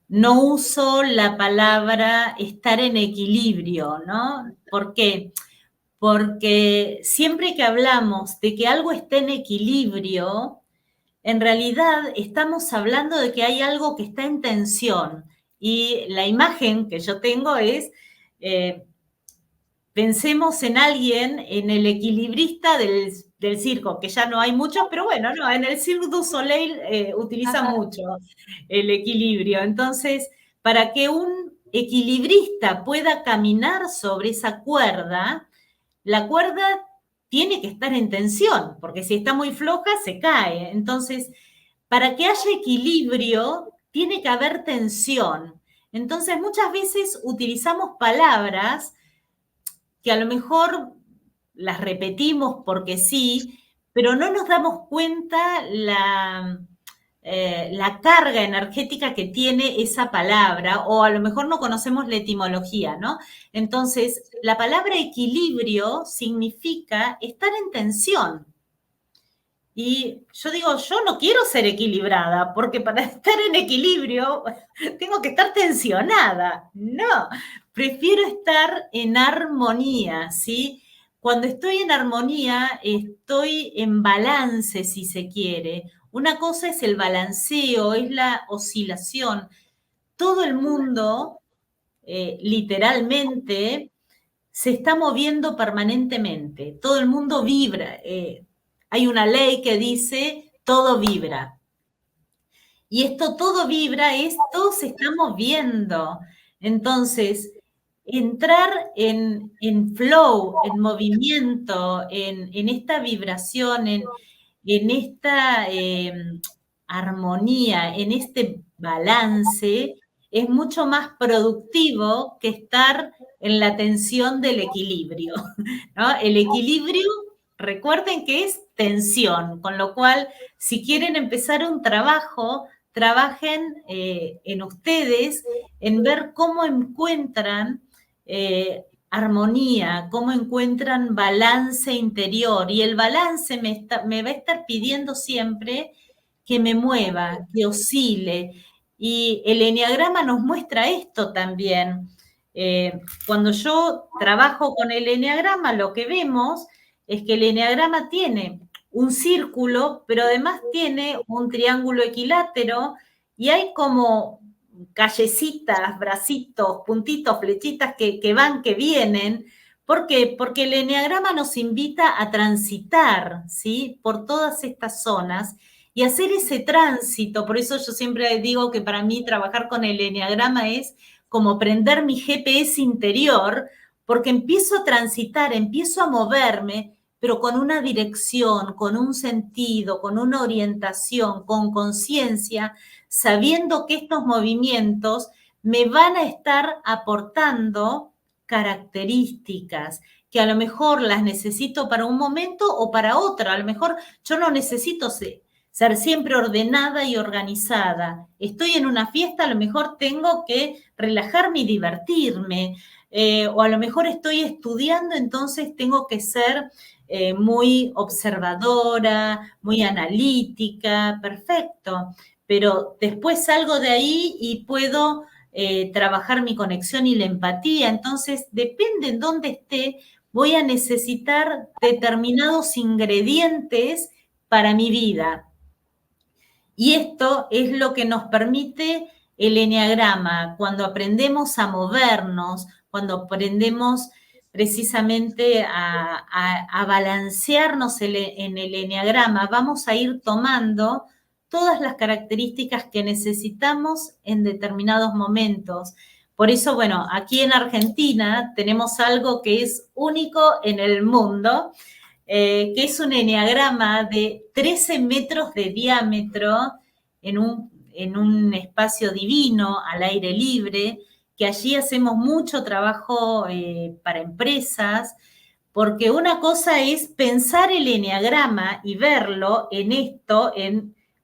no uso la palabra estar en equilibrio, ¿no? ¿Por qué? Porque siempre que hablamos de que algo está en equilibrio, en realidad estamos hablando de que hay algo que está en tensión. Y la imagen que yo tengo es, pensemos en alguien, en el equilibrista del circo, que ya no hay muchos, pero bueno, no, en el Cirque du Soleil utilizan mucho el equilibrio. Entonces, para que un equilibrista pueda caminar sobre esa cuerda, la cuerda tiene que estar en tensión, porque si está muy floja se cae. Entonces, para que haya equilibrio, tiene que haber tensión. Entonces, muchas veces utilizamos palabras que a lo mejor las repetimos porque sí, pero no nos damos cuenta la carga energética que tiene esa palabra, o a lo mejor no conocemos la etimología, ¿no? Entonces, la palabra equilibrio significa estar en tensión. Y yo digo, yo no quiero ser equilibrada, porque para estar en equilibrio tengo que estar tensionada. No, prefiero estar en armonía, ¿sí? cuando estoy en armonía, estoy en balance, si se quiere. Una cosa es el balanceo, es la oscilación. Todo el mundo, literalmente, se está moviendo permanentemente. Todo el mundo vibra. Hay una ley que dice, todo vibra. Y esto todo vibra, todo se está moviendo. Entonces, entrar en flow, en movimiento, en esta vibración, en esta armonía, en este balance, es mucho más productivo que estar en la tensión del equilibrio, ¿no? El equilibrio, recuerden que es tensión, con lo cual, si quieren empezar un trabajo, trabajen en ustedes, en ver cómo encuentran armonía, cómo encuentran balance interior. Y el balance me va a estar pidiendo siempre que me mueva, que oscile. Y el eneagrama nos muestra esto también. Cuando yo trabajo con el eneagrama, lo que vemos es que el eneagrama tiene un círculo, pero además tiene un triángulo equilátero y hay como callecitas, bracitos, puntitos, flechitas que van, que vienen. ¿Por qué? Porque el eneagrama nos invita a transitar, ¿sí? Por todas estas zonas y hacer ese tránsito. Por eso yo siempre digo que para mí trabajar con el eneagrama es como prender mi GPS interior, porque empiezo a transitar, empiezo a moverme, pero con una dirección, con un sentido, con una orientación, con conciencia, sabiendo que estos movimientos me van a estar aportando características que a lo mejor las necesito para un momento o para otro. A lo mejor yo no necesito ser siempre ordenada y organizada. Estoy en una fiesta, a lo mejor tengo que relajarme y divertirme. O a lo mejor estoy estudiando, entonces tengo que ser muy observadora, muy analítica, perfecto. Pero después salgo de ahí y puedo trabajar mi conexión y la empatía. Entonces, depende en dónde esté, voy a necesitar determinados ingredientes para mi vida. Y esto es lo que nos permite el eneagrama, cuando aprendemos a movernos, cuando aprendemos precisamente a balancearnos en el eneagrama, vamos a ir tomando todas las características que necesitamos en determinados momentos. Por eso, bueno, aquí en Argentina tenemos algo que es único en el mundo, que es un eneagrama de 13 metros de diámetro en un espacio divino, al aire libre, que allí hacemos mucho trabajo para empresas, porque una cosa es pensar el eneagrama y verlo en esto,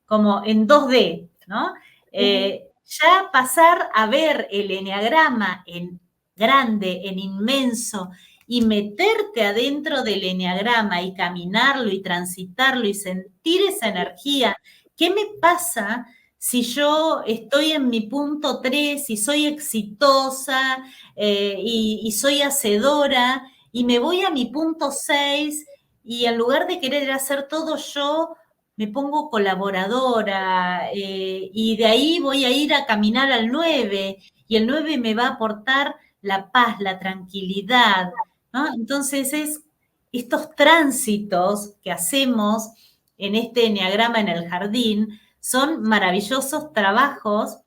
como en 2D, ¿no? Ya pasar a ver el eneagrama en grande, en inmenso, y meterte adentro del eneagrama y caminarlo y transitarlo y sentir esa energía. ¿Qué me pasa si yo estoy en mi punto 3 y soy exitosa y soy hacedora y me voy a mi punto 6 y en lugar de querer hacer todo yo, me pongo colaboradora y de ahí voy a ir a caminar al 9 y el 9 me va a aportar la paz, la tranquilidad, ¿no? Entonces estos tránsitos que hacemos en este eneagrama en el jardín son maravillosos trabajos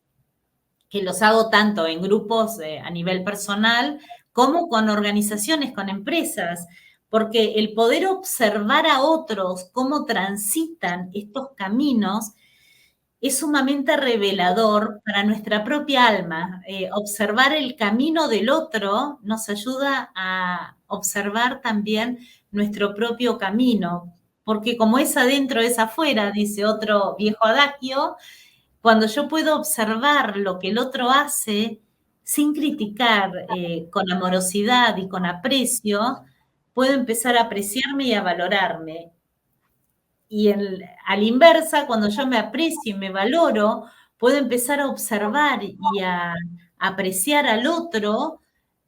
que los hago tanto en grupos a nivel personal como con organizaciones, con empresas, porque el poder observar a otros cómo transitan estos caminos es sumamente revelador para nuestra propia alma. Observar el camino del otro nos ayuda a observar también nuestro propio camino, porque como es adentro es afuera, dice otro viejo adagio, cuando yo puedo observar lo que el otro hace sin criticar, con amorosidad y con aprecio, puedo empezar a apreciarme y a valorarme. Y a la inversa, cuando yo me aprecio y me valoro, puedo empezar a observar y a apreciar al otro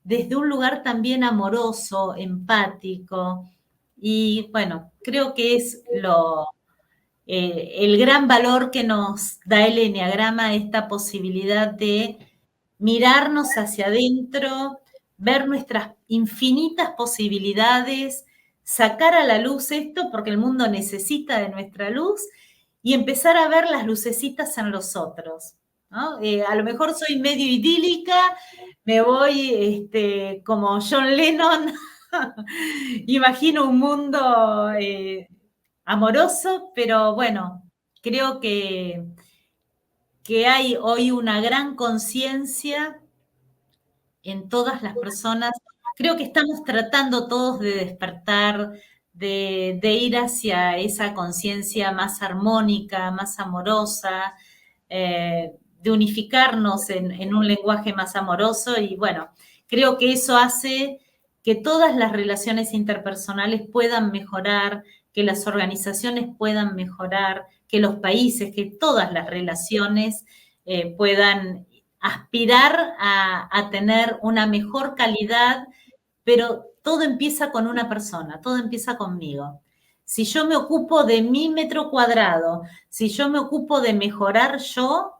desde un lugar también amoroso, empático. Y bueno, creo que es el gran valor que nos da el eneagrama, esta posibilidad de mirarnos hacia adentro, ver nuestras infinitas posibilidades, sacar a la luz esto, porque el mundo necesita de nuestra luz, y empezar a ver las lucecitas en los otros, ¿no? A lo mejor soy medio idílica, me voy como John Lennon, imagino un mundo amoroso, pero bueno, creo que hay hoy una gran conciencia en todas las personas. Creo que estamos tratando todos de despertar, de ir hacia esa conciencia más armónica, más amorosa, de unificarnos en un lenguaje más amoroso y bueno, creo que eso hace que todas las relaciones interpersonales puedan mejorar, que las organizaciones puedan mejorar, que los países, que todas las relaciones puedan aspirar a tener una mejor calidad, pero todo empieza con una persona, todo empieza conmigo. Si yo me ocupo de mi metro cuadrado, si yo me ocupo de mejorar yo,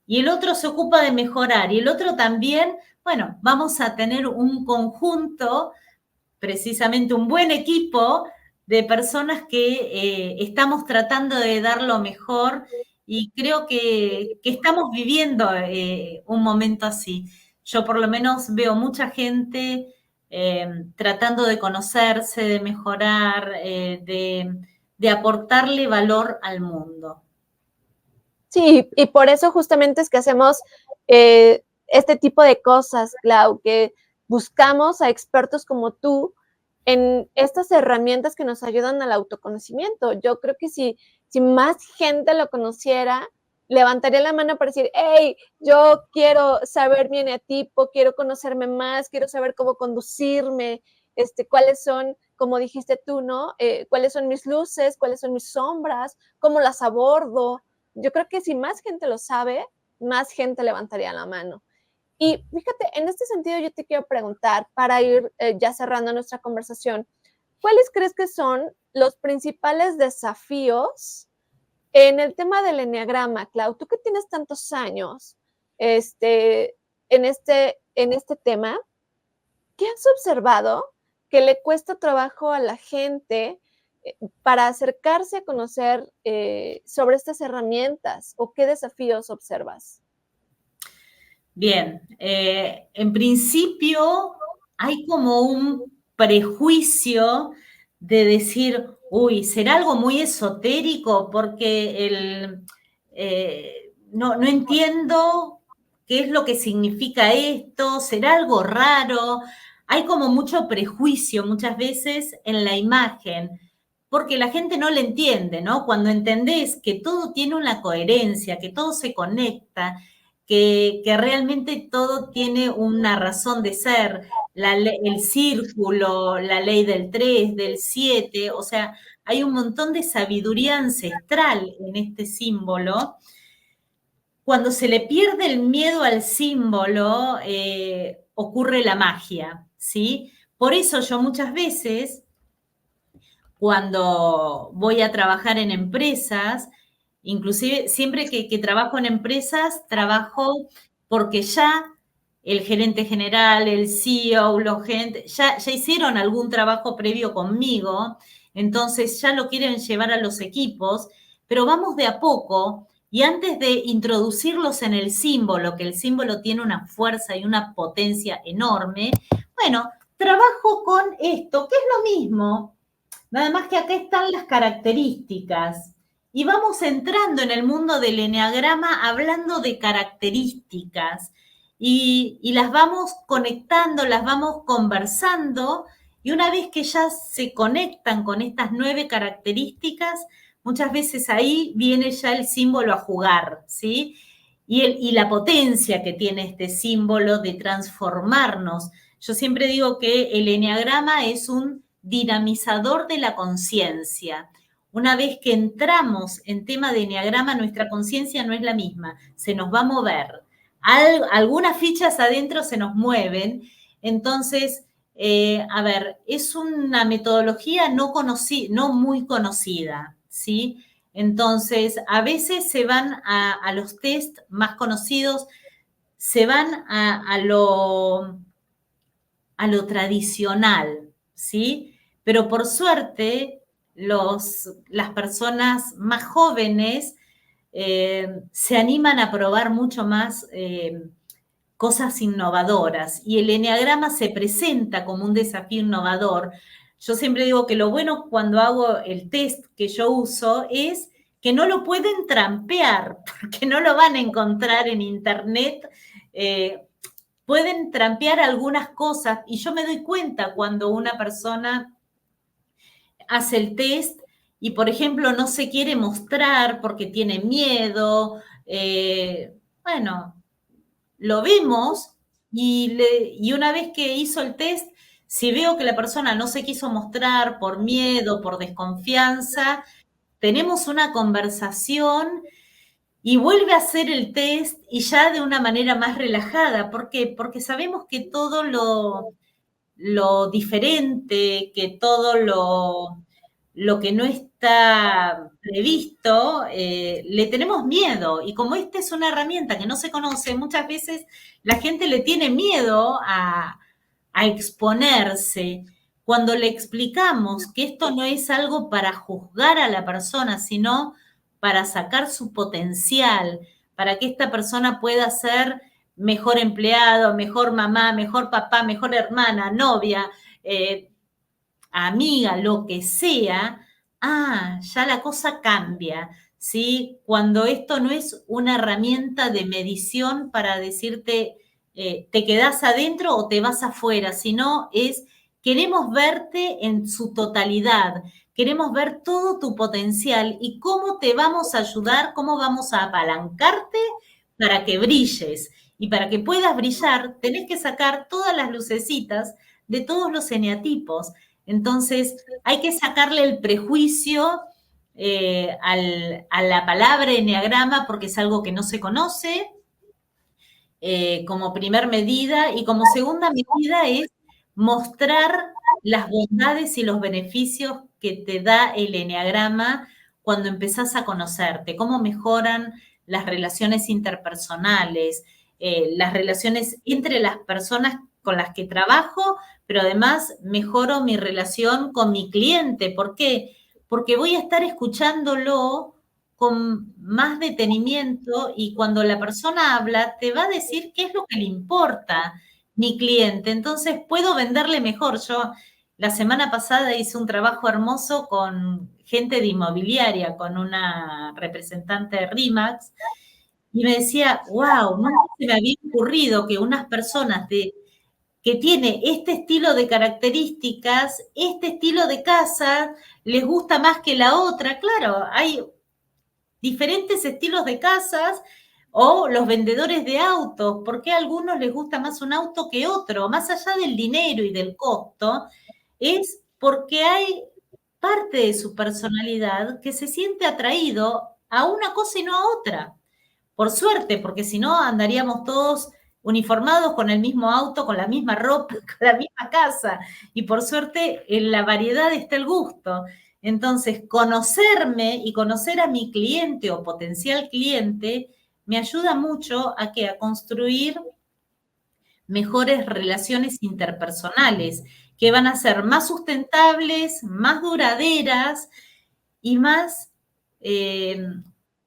y el otro se ocupa de mejorar, y el otro también, bueno, vamos a tener un conjunto, precisamente un buen equipo de personas que estamos tratando de dar lo mejor y creo que estamos viviendo un momento así. Yo por lo menos veo mucha gente tratando de conocerse, de mejorar, de aportarle valor al mundo. Sí, y por eso justamente es que hacemos este tipo de cosas, Clau, que buscamos a expertos como tú en estas herramientas que nos ayudan al autoconocimiento. Yo creo que si más gente lo conociera, levantaría la mano para decir, hey, yo quiero saber mi eneatipo, quiero conocerme más, quiero saber cómo conducirme, cuáles son, como dijiste tú, ¿no? Cuáles son mis luces, cuáles son mis sombras, cómo las abordo. Yo creo que si más gente lo sabe, más gente levantaría la mano. Y fíjate, en este sentido yo te quiero preguntar, para ir ya cerrando nuestra conversación, ¿cuáles crees que son los principales desafíos en el tema del eneagrama, Clau? Tú que tienes tantos años en este tema, ¿qué has observado que le cuesta trabajo a la gente para acercarse a conocer sobre estas herramientas o qué desafíos observas? Bien, en principio hay como un prejuicio de decir, uy, ¿será algo muy esotérico? Porque no entiendo qué es lo que significa esto, ¿será algo raro? Hay como mucho prejuicio muchas veces en la imagen, porque la gente no le entiende, ¿no? Cuando entendés que todo tiene una coherencia, que todo se conecta, que realmente todo tiene una razón de ser, el círculo, la ley del 3, del 7, o sea, hay un montón de sabiduría ancestral en este símbolo. Cuando se le pierde el miedo al símbolo, ocurre la magia, ¿sí? Por eso yo muchas veces, cuando voy a trabajar en empresas, inclusive siempre que trabajo en empresas, trabajo porque ya el gerente general, el CEO, los gerentes, ya hicieron algún trabajo previo conmigo, entonces ya lo quieren llevar a los equipos, pero vamos de a poco y antes de introducirlos en el símbolo, que el símbolo tiene una fuerza y una potencia enorme, bueno, trabajo con esto, que es lo mismo, nada más que acá están las características. Y vamos entrando en el mundo del eneagrama hablando de características y las vamos conectando, las vamos conversando y una vez que ya se conectan con estas 9 características, muchas veces ahí viene ya el símbolo a jugar, ¿sí? Y la potencia que tiene este símbolo de transformarnos. Yo siempre digo que el eneagrama es un dinamizador de la conciencia. Una vez que entramos en tema de eneagrama, nuestra conciencia no es la misma, se nos va a mover. Algunas fichas adentro se nos mueven, Entonces, a ver, es una metodología no muy conocida, ¿sí? Entonces, a veces se van a los test más conocidos, se van a lo tradicional, ¿sí? Pero por suerte, las personas más jóvenes se animan a probar mucho más cosas innovadoras y el eneagrama se presenta como un desafío innovador. Yo siempre digo que lo bueno cuando hago el test que yo uso es que no lo pueden trampear, porque no lo van a encontrar en internet. Pueden trampear algunas cosas y yo me doy cuenta cuando una persona hace el test y, por ejemplo, no se quiere mostrar porque tiene miedo. Bueno, lo vemos y una vez que hizo el test, si veo que la persona no se quiso mostrar por miedo, por desconfianza, tenemos una conversación y vuelve a hacer el test y ya de una manera más relajada. ¿Por qué? Porque sabemos que todo lo diferente, que todo lo que no está previsto, le tenemos miedo. Y como esta es una herramienta que no se conoce, muchas veces la gente le tiene miedo a exponerse. Cuando le explicamos que esto no es algo para juzgar a la persona, sino para sacar su potencial, para que esta persona pueda ser mejor empleado, mejor mamá, mejor papá, mejor hermana, novia, amiga, lo que sea, ya la cosa cambia, ¿sí? Cuando esto no es una herramienta de medición para decirte, te quedás adentro o te vas afuera, sino queremos verte en su totalidad, queremos ver todo tu potencial y cómo te vamos a ayudar, cómo vamos a apalancarte para que brilles. Y para que puedas brillar, tenés que sacar todas las lucecitas de todos los eneatipos. Entonces, hay que sacarle el prejuicio a la palabra eneagrama porque es algo que no se conoce como primer medida, y como segunda medida es mostrar las bondades y los beneficios que te da el eneagrama cuando empezás a conocerte, cómo mejoran las relaciones interpersonales, las relaciones entre las personas con las que trabajo, pero además mejoro mi relación con mi cliente. ¿Por qué? Porque voy a estar escuchándolo con más detenimiento y cuando la persona habla te va a decir qué es lo que le importa mi cliente. Entonces puedo venderle mejor. Yo la semana pasada hice un trabajo hermoso con gente de inmobiliaria, con una representante de RIMAX, y me decía, wow, nunca se me había ocurrido que unas personas que tiene este estilo de características, este estilo de casa, les gusta más que la otra. Claro, hay diferentes estilos de casas o los vendedores de autos, ¿por qué a algunos les gusta más un auto que otro? Más allá del dinero y del costo, es porque hay parte de su personalidad que se siente atraído a una cosa y no a otra. Por suerte, porque si no andaríamos todos uniformados con el mismo auto, con la misma ropa, con la misma casa. Y por suerte en la variedad está el gusto. Entonces, conocerme y conocer a mi cliente o potencial cliente me ayuda mucho a construir mejores relaciones interpersonales que van a ser más sustentables, más duraderas y más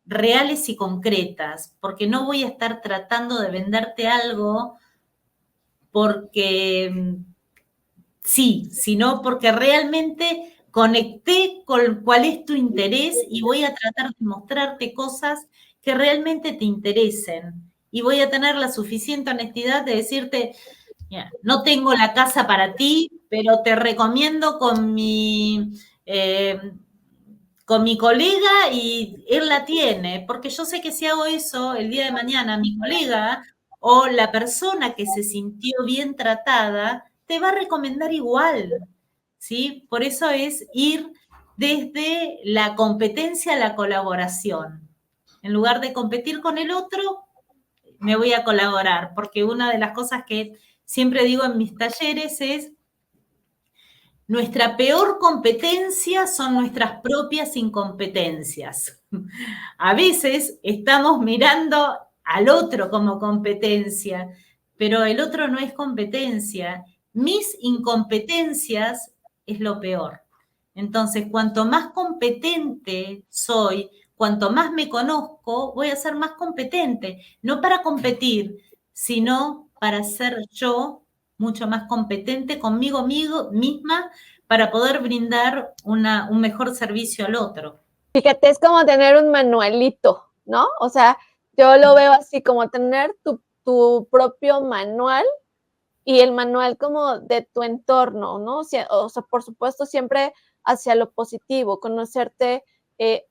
reales y concretas, porque no voy a estar tratando de venderte algo porque sí, sino porque realmente conecté con cuál es tu interés y voy a tratar de mostrarte cosas que realmente te interesen. Y voy a tener la suficiente honestidad de decirte, mira, no tengo la casa para ti, pero te recomiendo con mi colega y él la tiene, porque yo sé que si hago eso el día de mañana, mi colega o la persona que se sintió bien tratada, te va a recomendar igual, ¿sí? Por eso es ir desde la competencia a la colaboración. En lugar de competir con el otro, me voy a colaborar, porque una de las cosas que siempre digo en mis talleres es, nuestra peor competencia son nuestras propias incompetencias. A veces estamos mirando al otro como competencia, pero el otro no es competencia. Mis incompetencias es lo peor. Entonces, cuanto más competente soy, cuanto más me conozco, voy a ser más competente, no para competir, sino para ser yo mucho más competente conmigo misma para poder brindar un mejor servicio al otro. Fíjate, es como tener un manualito, ¿no? O sea, yo lo veo así como tener tu propio manual y el manual como de tu entorno, ¿no? O sea, por supuesto, siempre hacia lo positivo, conocerte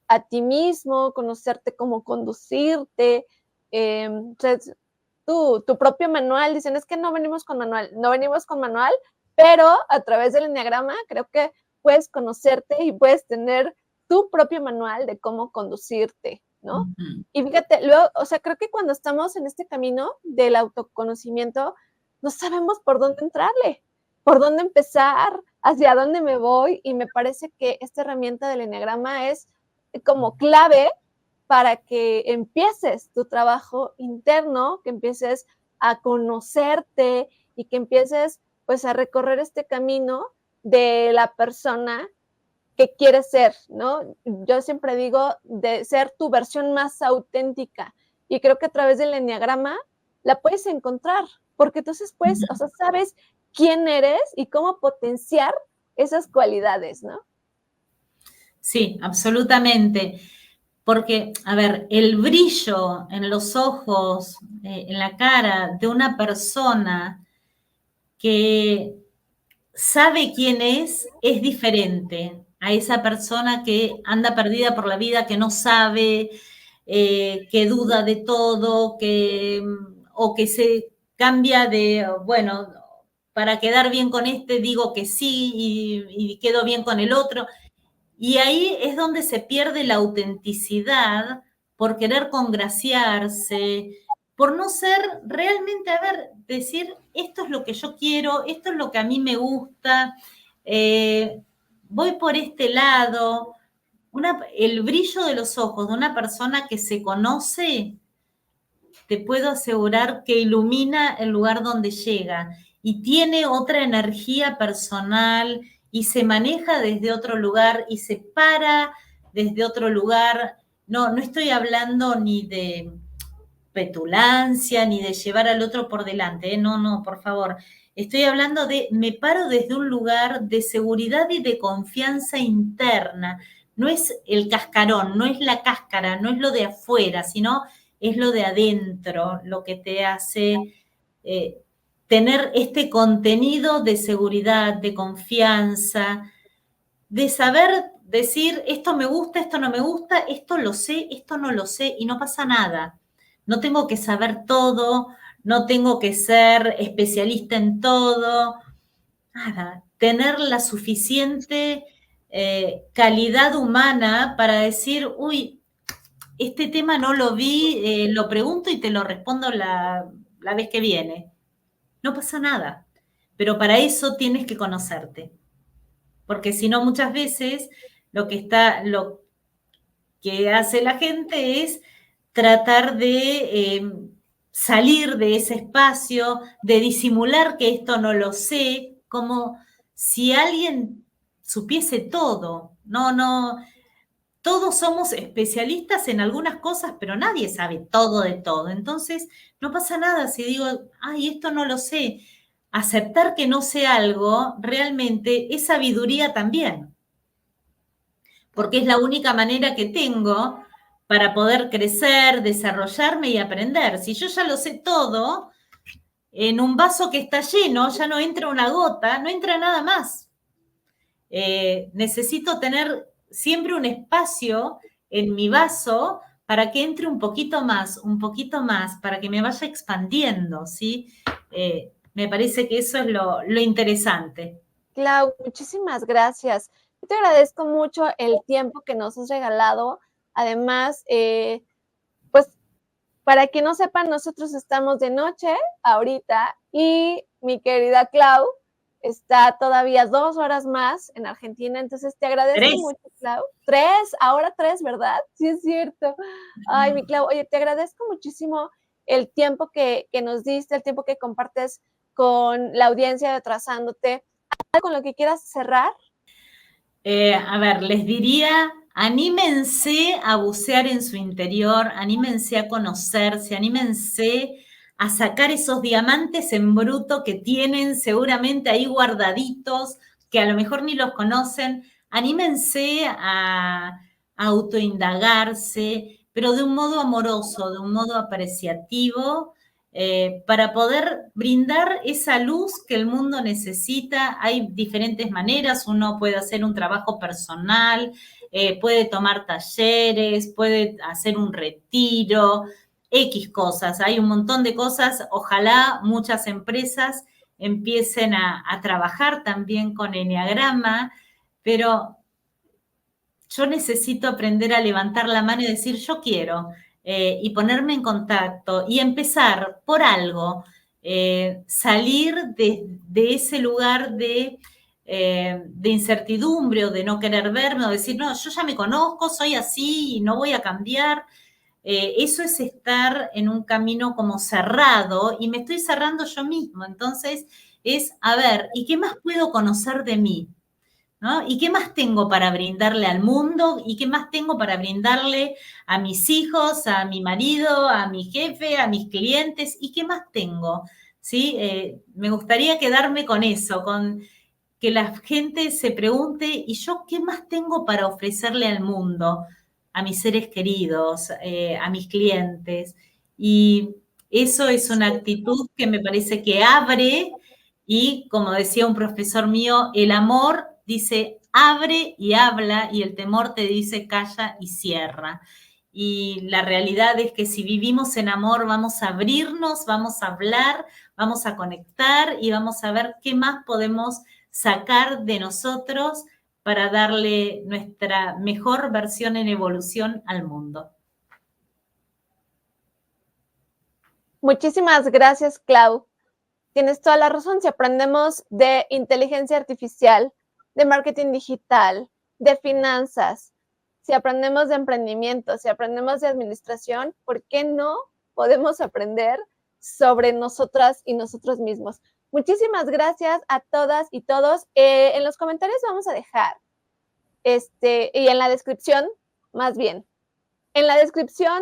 a ti mismo, conocerte cómo conducirte, entonces, tu propio manual, dicen, es que no venimos con manual, no venimos con manual, pero a través del enneagrama creo que puedes conocerte y puedes tener tu propio manual de cómo conducirte, ¿no? Uh-huh. Y fíjate, luego, o sea, creo que cuando estamos en este camino del autoconocimiento, no sabemos por dónde entrarle, por dónde empezar, hacia dónde me voy, y me parece que esta herramienta del enneagrama es como clave para que empieces tu trabajo interno, que empieces a conocerte y que empieces pues a recorrer este camino de la persona que quieres ser, ¿no? Yo siempre digo de ser tu versión más auténtica y creo que a través del enneagrama la puedes encontrar, porque entonces pues, o sea, sabes quién eres y cómo potenciar esas cualidades, ¿no? Sí, absolutamente. Porque, a ver, el brillo en los ojos, en la cara de una persona que sabe quién es diferente a esa persona que anda perdida por la vida, que no sabe, que duda de todo, o que se cambia de, bueno, para quedar bien con este digo que sí y quedo bien con el otro. Y ahí es donde se pierde la autenticidad por querer congraciarse, por no ser realmente, a ver, decir, esto es lo que yo quiero, esto es lo que a mí me gusta, voy por este lado. El brillo de los ojos de una persona que se conoce, te puedo asegurar que ilumina el lugar donde llega y tiene otra energía personal y se maneja desde otro lugar y se para desde otro lugar. No, no estoy hablando ni de petulancia ni de llevar al otro por delante, ¿eh? No, no, por favor. Estoy hablando de me paro desde un lugar de seguridad y de confianza interna. No es el cascarón, no es la cáscara, no es lo de afuera, sino es lo de adentro, lo que te hace tener este contenido de seguridad, de confianza, de saber decir esto me gusta, esto no me gusta, esto lo sé, esto no lo sé y no pasa nada. No tengo que saber todo, no tengo que ser especialista en todo, nada. Tener la suficiente calidad humana para decir, uy, este tema no lo vi, lo pregunto y te lo respondo la vez que viene. No pasa nada, pero para eso tienes que conocerte, porque si no muchas veces lo que hace la gente es tratar de salir de ese espacio, de disimular que esto no lo sé, como si alguien supiese todo. No, no, todos somos especialistas en algunas cosas, pero nadie sabe todo de todo. Entonces, no pasa nada si digo, ay, esto no lo sé. Aceptar que no sé algo realmente es sabiduría también, porque es la única manera que tengo para poder crecer, desarrollarme y aprender. Si yo ya lo sé todo, en un vaso que está lleno ya no entra una gota, no entra nada más. Necesito tener siempre un espacio en mi vaso para que entre un poquito más, para que me vaya expandiendo, ¿sí? Me parece que eso es lo interesante. Clau, muchísimas gracias. Yo te agradezco mucho el tiempo que nos has regalado. Además, pues para quien no sepa, nosotros estamos de noche ahorita y mi querida Clau está todavía 2 horas más en Argentina, entonces te agradezco mucho, Clau. 3, ahora 3, ¿verdad? Sí, es cierto. Ay, mi Clau, oye, te agradezco muchísimo el tiempo que nos diste, el tiempo que compartes con la audiencia de Trazándote. ¿Algo con lo que quieras cerrar? A ver, les diría, anímense a bucear en su interior, anímense a conocerse, anímense a sacar esos diamantes en bruto que tienen seguramente ahí guardaditos, que a lo mejor ni los conocen. Anímense a autoindagarse, pero de un modo amoroso, de un modo apreciativo, para poder brindar esa luz que el mundo necesita. Hay diferentes maneras, uno puede hacer un trabajo personal, puede tomar talleres, puede hacer un retiro, X cosas, hay un montón de cosas. Ojalá muchas empresas empiecen a trabajar también con Eneagrama, pero yo necesito aprender a levantar la mano y decir, yo quiero, y ponerme en contacto y empezar por algo, salir de ese lugar de incertidumbre o de no querer verme o decir, no, yo ya me conozco, soy así y no voy a cambiar. Eso es estar en un camino como cerrado y me estoy cerrando yo mismo. Entonces es, a ver, ¿y qué más puedo conocer de mí? ¿No? ¿Y qué más tengo para brindarle al mundo? ¿Y qué más tengo para brindarle a mis hijos, a mi marido, a mi jefe, a mis clientes? ¿Y qué más tengo? ¿Sí? Me gustaría quedarme con eso, con que la gente se pregunte, ¿y yo qué más tengo para ofrecerle al mundo? A mis seres queridos, a mis clientes. Y eso es una actitud que me parece que abre y, como decía un profesor mío, el amor dice abre y habla y el temor te dice calla y cierra. Y la realidad es que si vivimos en amor vamos a abrirnos, vamos a hablar, vamos a conectar y vamos a ver qué más podemos sacar de nosotros para darle nuestra mejor versión en evolución al mundo. Muchísimas gracias, Clau. Tienes toda la razón. Si aprendemos de inteligencia artificial, de marketing digital, de finanzas, si aprendemos de emprendimiento, si aprendemos de administración, ¿por qué no podemos aprender sobre nosotras y nosotros mismos? Muchísimas gracias a todas y todos. En los comentarios vamos a dejar, y en la descripción, más bien, en la descripción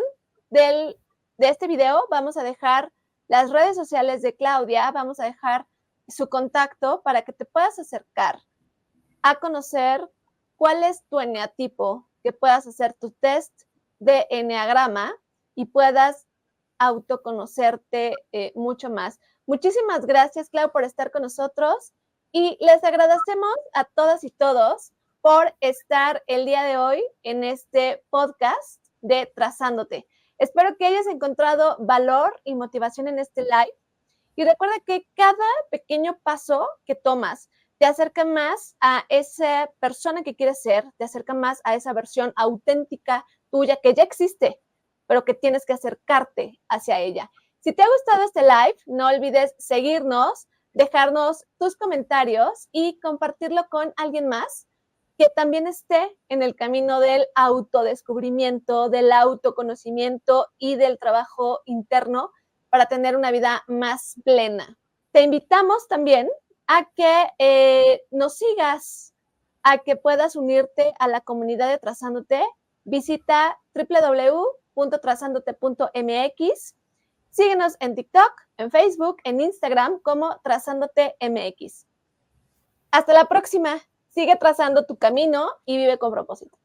de este video vamos a dejar las redes sociales de Claudia, vamos a dejar su contacto para que te puedas acercar a conocer cuál es tu eneatipo, que puedas hacer tu test de eneagrama y puedas autoconocerte mucho más. Muchísimas gracias, Clau, por estar con nosotros y les agradecemos a todas y todos por estar el día de hoy en este podcast de Trazándote. Espero que hayas encontrado valor y motivación en este live y recuerda que cada pequeño paso que tomas te acerca más a esa persona que quieres ser, te acerca más a esa versión auténtica tuya que ya existe, pero que tienes que acercarte hacia ella. Si te ha gustado este live, no olvides seguirnos, dejarnos tus comentarios y compartirlo con alguien más que también esté en el camino del autodescubrimiento, del autoconocimiento y del trabajo interno para tener una vida más plena. Te invitamos también a que nos sigas, a que puedas unirte a la comunidad de Trazándote. Visita www.trazandote.mx. Síguenos en TikTok, en Facebook, en Instagram como Trazándote MX. Hasta la próxima. Sigue trazando tu camino y vive con propósito.